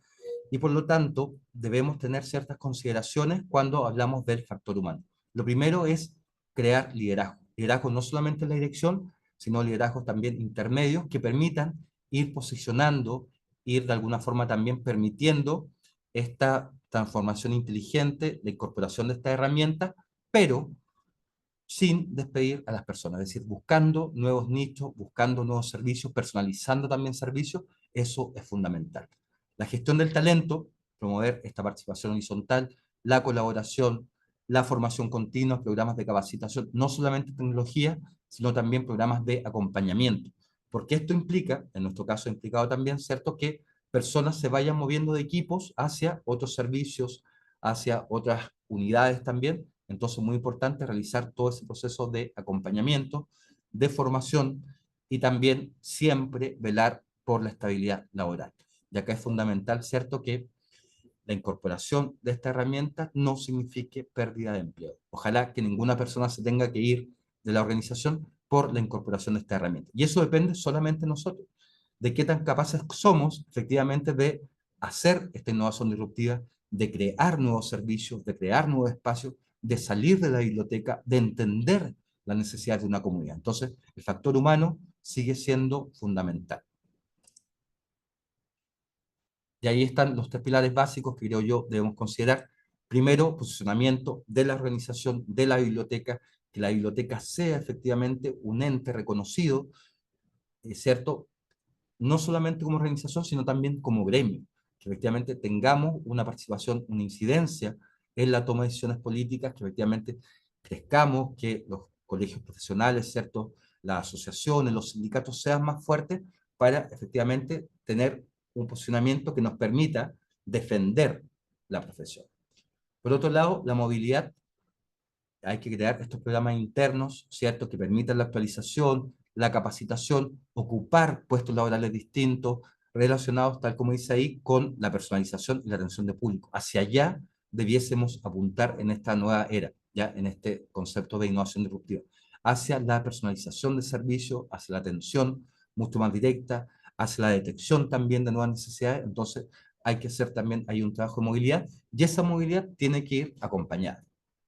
y por lo tanto debemos tener ciertas consideraciones cuando hablamos del factor humano. Lo primero es crear liderazgo. Liderazgo no solamente en la dirección, sino liderazgos también intermedios que permitan ir posicionando, ir de alguna forma también permitiendo esta transformación inteligente, la incorporación de esta herramienta, pero sin despedir a las personas, es decir, buscando nuevos nichos, buscando nuevos servicios, personalizando también servicios. Eso es fundamental. La gestión del talento, promover esta participación horizontal, la colaboración, la formación continua, programas de capacitación, no solamente tecnología, sino también programas de acompañamiento, porque esto implica, en nuestro caso ha implicado también, ¿cierto?, que personas se vayan moviendo de equipos hacia otros servicios, hacia otras unidades también. Entonces, muy importante realizar todo ese proceso de acompañamiento, de formación, y también siempre velar por la estabilidad laboral. Y acá es fundamental, ¿cierto?, que la incorporación de esta herramienta no signifique pérdida de empleo. Ojalá que ninguna persona se tenga que ir de la organización por la incorporación de esta herramienta. Y eso depende solamente de nosotros, de qué tan capaces somos efectivamente de hacer esta innovación disruptiva, de crear nuevos servicios, de crear nuevos espacios, de salir de la biblioteca, de entender las necesidades de una comunidad. Entonces, el factor humano sigue siendo fundamental. Y ahí están los tres pilares básicos que creo yo debemos considerar. Primero, posicionamiento de la organización, de la biblioteca, que la biblioteca sea efectivamente un ente reconocido, ¿cierto? No solamente como organización, sino también como gremio, que efectivamente tengamos una participación, una incidencia en la toma de decisiones políticas, que efectivamente crezcamos, que los colegios profesionales, ¿cierto? Las asociaciones, los sindicatos sean más fuertes para efectivamente tener un posicionamiento que nos permita defender la profesión. Por otro lado, la movilidad, hay que crear estos programas internos, ¿cierto?, que permitan la actualización, la capacitación, ocupar puestos laborales distintos, relacionados, tal como dice ahí, con la personalización y la atención de público. Hacia allá debiésemos apuntar en esta nueva era, ya en este concepto de innovación disruptiva, hacia la personalización de servicios, hacia la atención mucho más directa, hacia la detección también de nuevas necesidades. Entonces, hay que hacer también, hay un trabajo de movilidad, y esa movilidad tiene que ir acompañada.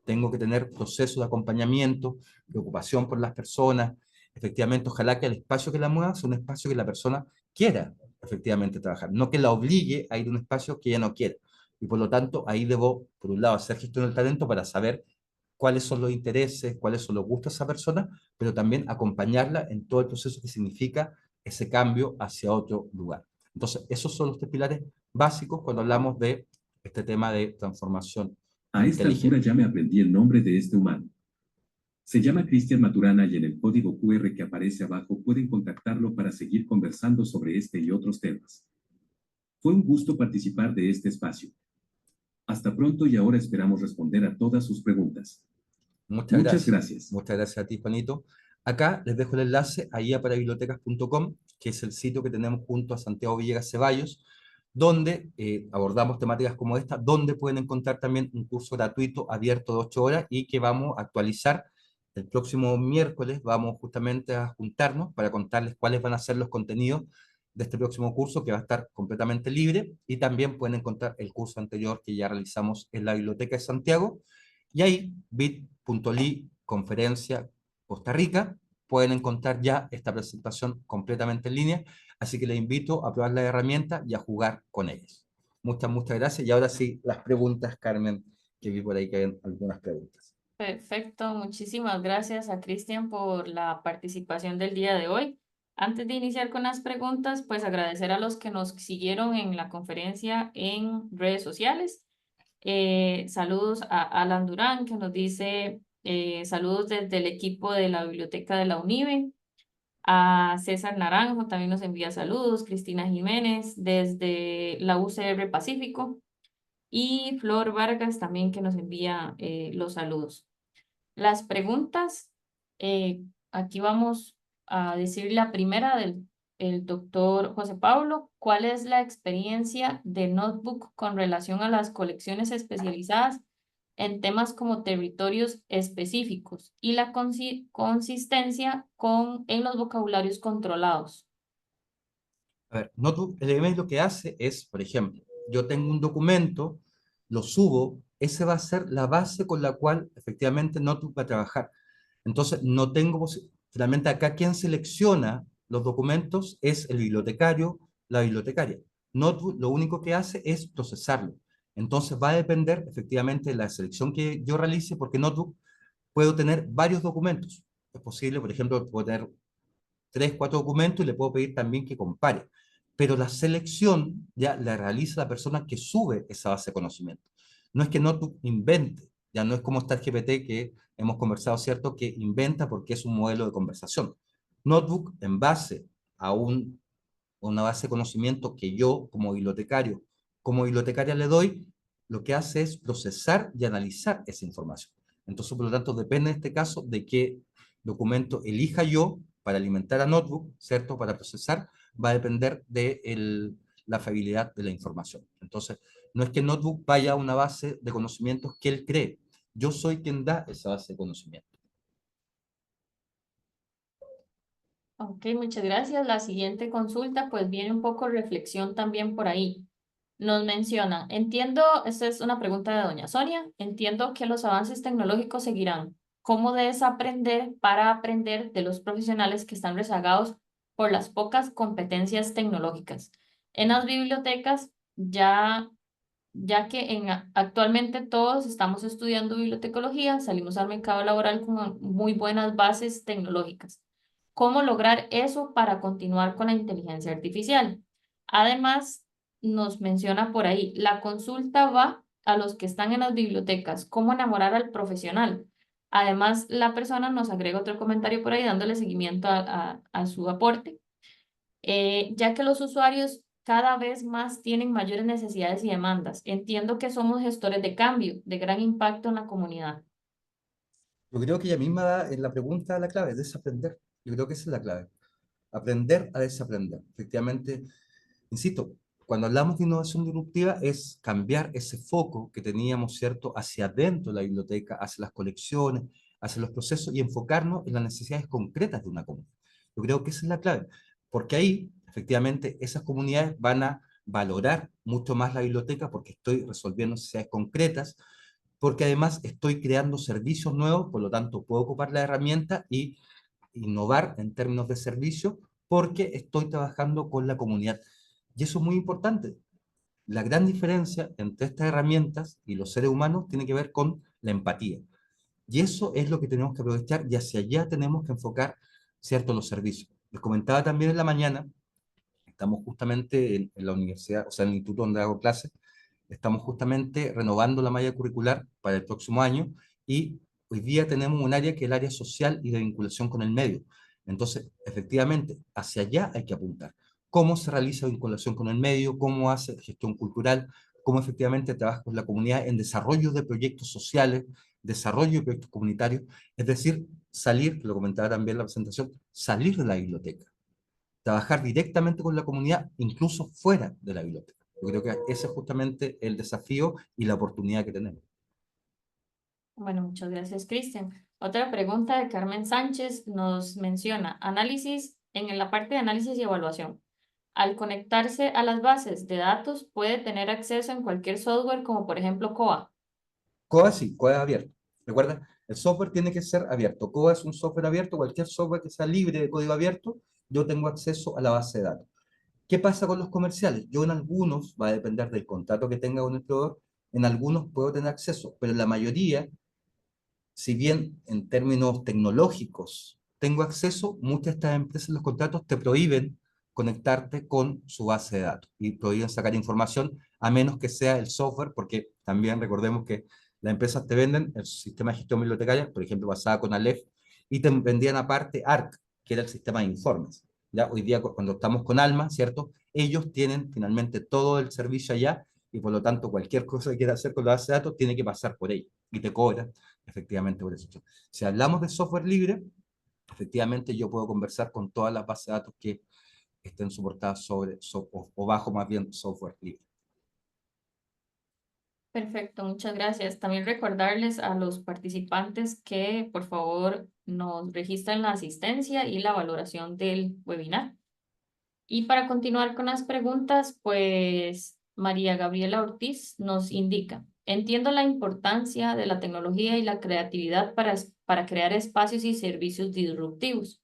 Tengo que tener procesos de acompañamiento, preocupación por las personas, efectivamente, ojalá que el espacio que la mueva sea un espacio que la persona quiera efectivamente trabajar, no que la obligue a ir a un espacio que ella no quiere. Y por lo tanto, ahí debo, por un lado, hacer gestión del talento para saber cuáles son los intereses, cuáles son los gustos de esa persona, pero también acompañarla en todo el proceso que significa ese cambio hacia otro lugar. Entonces, esos son los tres pilares básicos cuando hablamos de este tema de transformación A esta altura ya me aprendí el nombre de este humano. Se llama Cristian Maturana y en el código QR que aparece abajo pueden contactarlo para seguir conversando sobre este y otros temas. Fue un gusto participar de este espacio. Hasta pronto y ahora esperamos responder a todas sus preguntas. Muchas gracias. Muchas gracias a ti, Juanito. Acá les dejo el enlace a guiaparabibliotecas.com, que es el sitio que tenemos junto a Santiago Villegas Ceballos, donde abordamos temáticas como esta, donde pueden encontrar también un curso gratuito abierto de 8 horas y que vamos a actualizar. El próximo miércoles vamos justamente a juntarnos para contarles cuáles van a ser los contenidos de este próximo curso, que va a estar completamente libre, y también pueden encontrar el curso anterior que ya realizamos en la Biblioteca de Santiago, y ahí, bit.ly, conferencia Costa Rica, pueden encontrar ya esta presentación completamente en línea, así que les invito a probar la herramienta y a jugar con ellas. Muchas gracias, y ahora sí, las preguntas, Carmen, que vi por ahí que hay algunas preguntas. Perfecto, muchísimas gracias a Cristian por la participación del día de hoy. Antes de iniciar con las preguntas, pues agradecer a los que nos siguieron en la conferencia en redes sociales. Saludos a Alan Durán, que nos dice saludos desde el equipo de la Biblioteca de la UNIBE. A César Naranjo también nos envía saludos. Cristina Jiménez desde la UCR Pacífico. Y Flor Vargas también, que nos envía los saludos. Las preguntas, aquí vamos a decir la primera del doctor José Pablo. ¿Cuál es la experiencia de Notebook con relación a las colecciones especializadas en temas como territorios específicos y la consistencia en los vocabularios controlados? A ver, Notebook LMS lo que hace es, por ejemplo, yo tengo un documento, lo subo, ese va a ser la base con la cual efectivamente Notebook va a trabajar. Entonces, no tengo, finalmente acá quien selecciona los documentos es el bibliotecario, la bibliotecaria. Notebook lo único que hace es procesarlo. Entonces, va a depender efectivamente de la selección que yo realice, porque Notebook puedo tener varios documentos. Es posible, por ejemplo, puedo tener 3, 4 documentos y le puedo pedir también que compare. Pero la selección ya la realiza la persona que sube esa base de conocimiento. No es que Notebook invente, ya no es como GPT que hemos conversado, ¿cierto? Que inventa porque es un modelo de conversación. Notebook, en base a una base de conocimiento que yo, como bibliotecario, como bibliotecaria le doy, lo que hace es procesar y analizar esa información. Entonces, por lo tanto, depende en este caso de qué documento elija yo para alimentar a Notebook, ¿cierto? Para procesar, va a depender de la fiabilidad de la información. Entonces, no es que Notebook vaya a una base de conocimientos que él cree. Yo soy quien da esa base de conocimiento. Ok, muchas gracias. La siguiente consulta, pues viene un poco reflexión también por ahí. Nos menciona, entiendo, esta es una pregunta de doña Sonia, entiendo que los avances tecnológicos seguirán. cómo desaprender para aprender de los profesionales que están rezagados por las pocas competencias tecnológicas. En las bibliotecas, ya que actualmente todos estamos estudiando bibliotecología, salimos al mercado laboral con muy buenas bases tecnológicas. ¿Cómo lograr eso para continuar con la inteligencia artificial? Además, nos menciona por ahí, la consulta va a los que están en las bibliotecas, cómo enamorar al profesional. Además, la persona nos agrega otro comentario por ahí dándole seguimiento a su aporte, ya que los usuarios cada vez más tienen mayores necesidades y demandas. Entiendo que somos gestores de cambio, de gran impacto en la comunidad. Yo creo que ella misma da en la pregunta la clave, desaprender. Yo creo que esa es la clave. Aprender a desaprender. Efectivamente, insisto, cuando hablamos de innovación disruptiva es cambiar ese foco que teníamos, ¿cierto?, hacia adentro de la biblioteca, hacia las colecciones, hacia los procesos y enfocarnos en las necesidades concretas de una comunidad. Yo creo que esa es la clave, porque ahí, efectivamente, esas comunidades van a valorar mucho más la biblioteca porque estoy resolviendo necesidades concretas, porque además estoy creando servicios nuevos, por lo tanto puedo ocupar la herramienta y innovar en términos de servicio porque estoy trabajando con la comunidad. Y eso es muy importante. La gran diferencia entre estas herramientas y los seres humanos tiene que ver con la empatía. Y eso es lo que tenemos que aprovechar y hacia allá tenemos que enfocar, ¿cierto?, los servicios. Les comentaba también en la mañana, estamos justamente en la universidad, o sea, en el instituto donde hago clases, estamos justamente renovando la malla curricular para el próximo año y hoy día tenemos un área que es el área social y de vinculación con el medio. Entonces, efectivamente, hacia allá hay que apuntar. ¿Cómo se realiza vinculación con el medio? ¿Cómo hace gestión cultural? ¿Cómo efectivamente trabaja con la comunidad en desarrollo de proyectos sociales, desarrollo de proyectos comunitarios? Es decir, salir, que lo comentaba también en la presentación, salir de la biblioteca, trabajar directamente con la comunidad, incluso fuera de la biblioteca. Yo creo que ese es justamente el desafío y la oportunidad que tenemos. Bueno, muchas gracias, Cristian. Otra pregunta de Carmen Sánchez nos menciona análisis en la parte de análisis y evaluación. Al conectarse a las bases de datos, puede tener acceso en cualquier software, como por ejemplo COA. COA sí, COA es abierto. Recuerda, el software tiene que ser abierto. COA es un software abierto, cualquier software que sea libre de código abierto, yo tengo acceso a la base de datos. ¿Qué pasa con los comerciales? Yo en algunos, va a depender del contrato que tenga con el proveedor, en algunos puedo tener acceso, pero en la mayoría, si bien en términos tecnológicos tengo acceso, muchas de estas empresas, los contratos te prohíben conectarte con su base de datos y prohíben sacar información a menos que sea el software, porque también recordemos que las empresas te venden el sistema de gestión bibliotecaria, por ejemplo, basada con Aleph, y te vendían aparte ARC, que era el sistema de informes. ¿Ya? Hoy día, cuando estamos con Alma, ¿cierto? Ellos tienen finalmente todo el servicio allá y por lo tanto cualquier cosa que quieras hacer con la base de datos tiene que pasar por ellos y te cobran efectivamente por eso. Si hablamos de software libre, efectivamente yo puedo conversar con todas las bases de datos que estén soportadas o bajo más bien software libre. Perfecto, muchas gracias. También recordarles a los participantes que por favor nos registren la asistencia y la valoración del webinar. Y para continuar con las preguntas, pues María Gabriela Ortiz nos indica, entiendo la importancia de la tecnología y la creatividad para crear espacios y servicios disruptivos.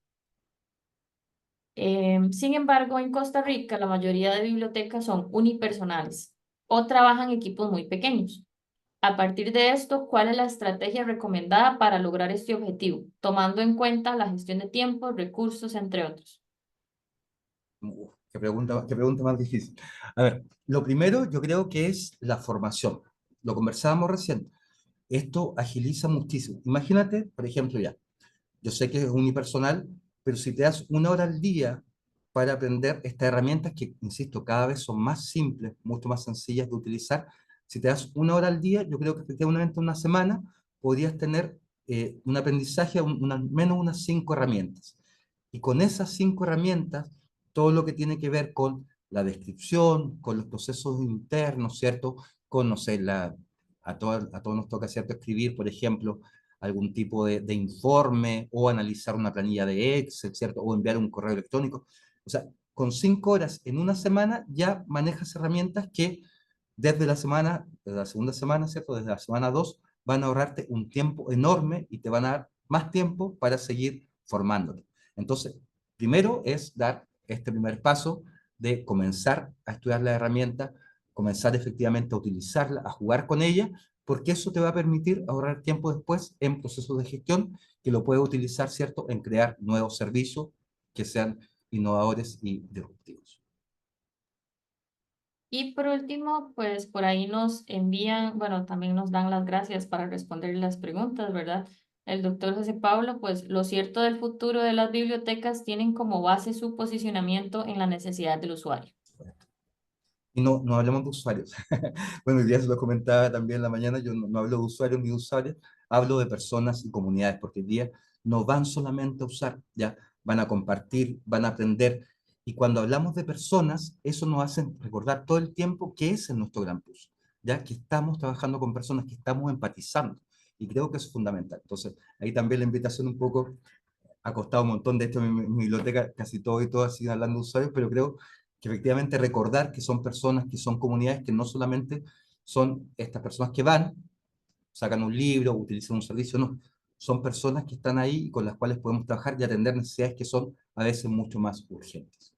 Sin embargo, en Costa Rica la mayoría de bibliotecas son unipersonales o trabajan equipos muy pequeños. A partir de esto, ¿cuál es la estrategia recomendada para lograr este objetivo, tomando en cuenta la gestión de tiempo, recursos, entre otros? Qué pregunta más difícil. A ver, lo primero yo creo que es la formación. Lo conversábamos recién. Esto agiliza muchísimo. Imagínate, por ejemplo, ya, yo sé que es unipersonal, pero si te das 1 hora al día para aprender estas herramientas que, insisto, cada vez son más simples, mucho más sencillas de utilizar, si te das 1 hora al día, yo creo que efectivamente una semana podrías tener un aprendizaje, menos unas 5 herramientas. Y con esas 5 herramientas, todo lo que tiene que ver con la descripción, con los procesos internos, ¿cierto? Con, no sé, a todos nos toca, ¿cierto?, escribir, por ejemplo, algún tipo de informe o analizar una planilla de Excel, ¿cierto? O enviar un correo electrónico. O sea, con 5 horas en una semana ya manejas herramientas que desde la segunda semana, ¿cierto? Desde la semana 2, van a ahorrarte un tiempo enorme y te van a dar más tiempo para seguir formándote. Entonces, primero es dar este primer paso de comenzar a estudiar la herramienta, comenzar efectivamente a utilizarla, a jugar con ella, porque eso te va a permitir ahorrar tiempo después en procesos de gestión que lo puedes utilizar, ¿cierto?, en crear nuevos servicios que sean innovadores y disruptivos. Y por último, pues por ahí nos envían, bueno, también nos dan las gracias para responder las preguntas, ¿verdad? El doctor José Pablo, pues lo cierto del futuro de las bibliotecas tienen como base su posicionamiento en la necesidad del usuario. Y no hablamos de usuarios. Bueno, hoy día se lo comentaba también en la mañana, yo no hablo de usuarios ni de usuarios, hablo de personas y comunidades, porque hoy día no van solamente a usar, ya van a compartir, van a aprender. Y cuando hablamos de personas, eso nos hace recordar todo el tiempo que ese es nuestro gran plus, ya que estamos trabajando con personas, que estamos empatizando. Y creo que eso es fundamental. Entonces, ahí también la invitación un poco ha costado un montón. De esto en mi biblioteca casi todo y todas siguen hablando de usuarios, pero creo que efectivamente recordar que son personas, que son comunidades, que no solamente son estas personas que van, sacan un libro, utilizan un servicio, no, son personas que están ahí y con las cuales podemos trabajar y atender necesidades que son a veces mucho más urgentes.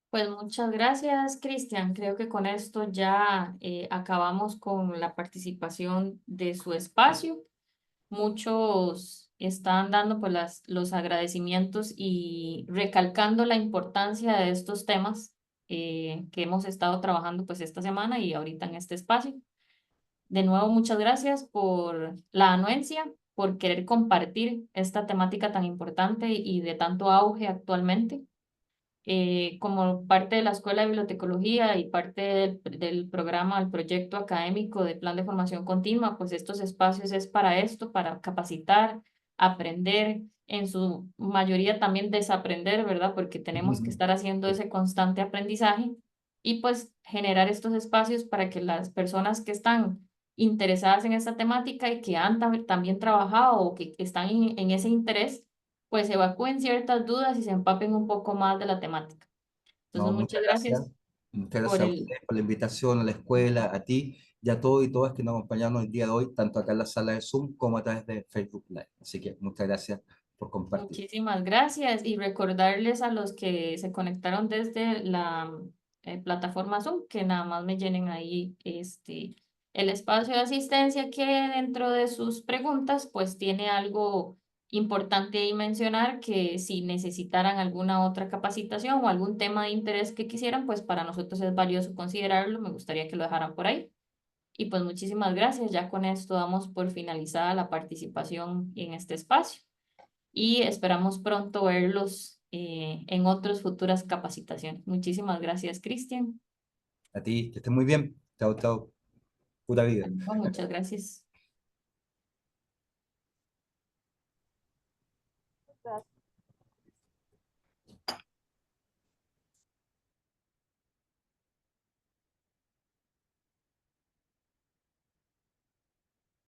Pues muchas gracias, Cristian. Creo que con esto ya acabamos con la participación de su espacio. Muchos están dando pues los agradecimientos y recalcando la importancia de estos temas que hemos estado trabajando pues esta semana y ahorita en este espacio. De nuevo, muchas gracias por la anuencia, por querer compartir esta temática tan importante y de tanto auge actualmente. Como parte de la Escuela de Bibliotecología y parte del programa, el proyecto académico de Plan de Formación Continua, pues estos espacios es para esto, para capacitar, aprender, en su mayoría también desaprender, ¿verdad? Porque tenemos que estar haciendo ese constante aprendizaje y pues generar estos espacios para que las personas que están interesadas en esta temática y que han también trabajado o que están en ese interés, pues evacúen ciertas dudas y se empapen un poco más de la temática. No, Entonces, muchas gracias muchas por gracias a ustedes por la invitación, a la escuela, a ti y a todos y todas que nos acompañaron el día de hoy, tanto acá en la sala de Zoom como a través de Facebook Live. Así que muchas gracias por compartir. muchísimas gracias y recordarles a los que se conectaron desde la plataforma Zoom que nada más me llenen ahí el espacio de asistencia que dentro de sus preguntas pues tiene algo importante ahí mencionar que si necesitaran alguna otra capacitación o algún tema de interés que quisieran pues para nosotros es valioso considerarlo, me gustaría que lo dejaran por ahí. Y pues muchísimas gracias, ya con esto damos por finalizada la participación en este espacio y esperamos pronto verlos en otras futuras capacitaciones. Muchísimas gracias, Cristian. A ti, que estés muy bien. Chao, chao. Pura vida. Muchas gracias.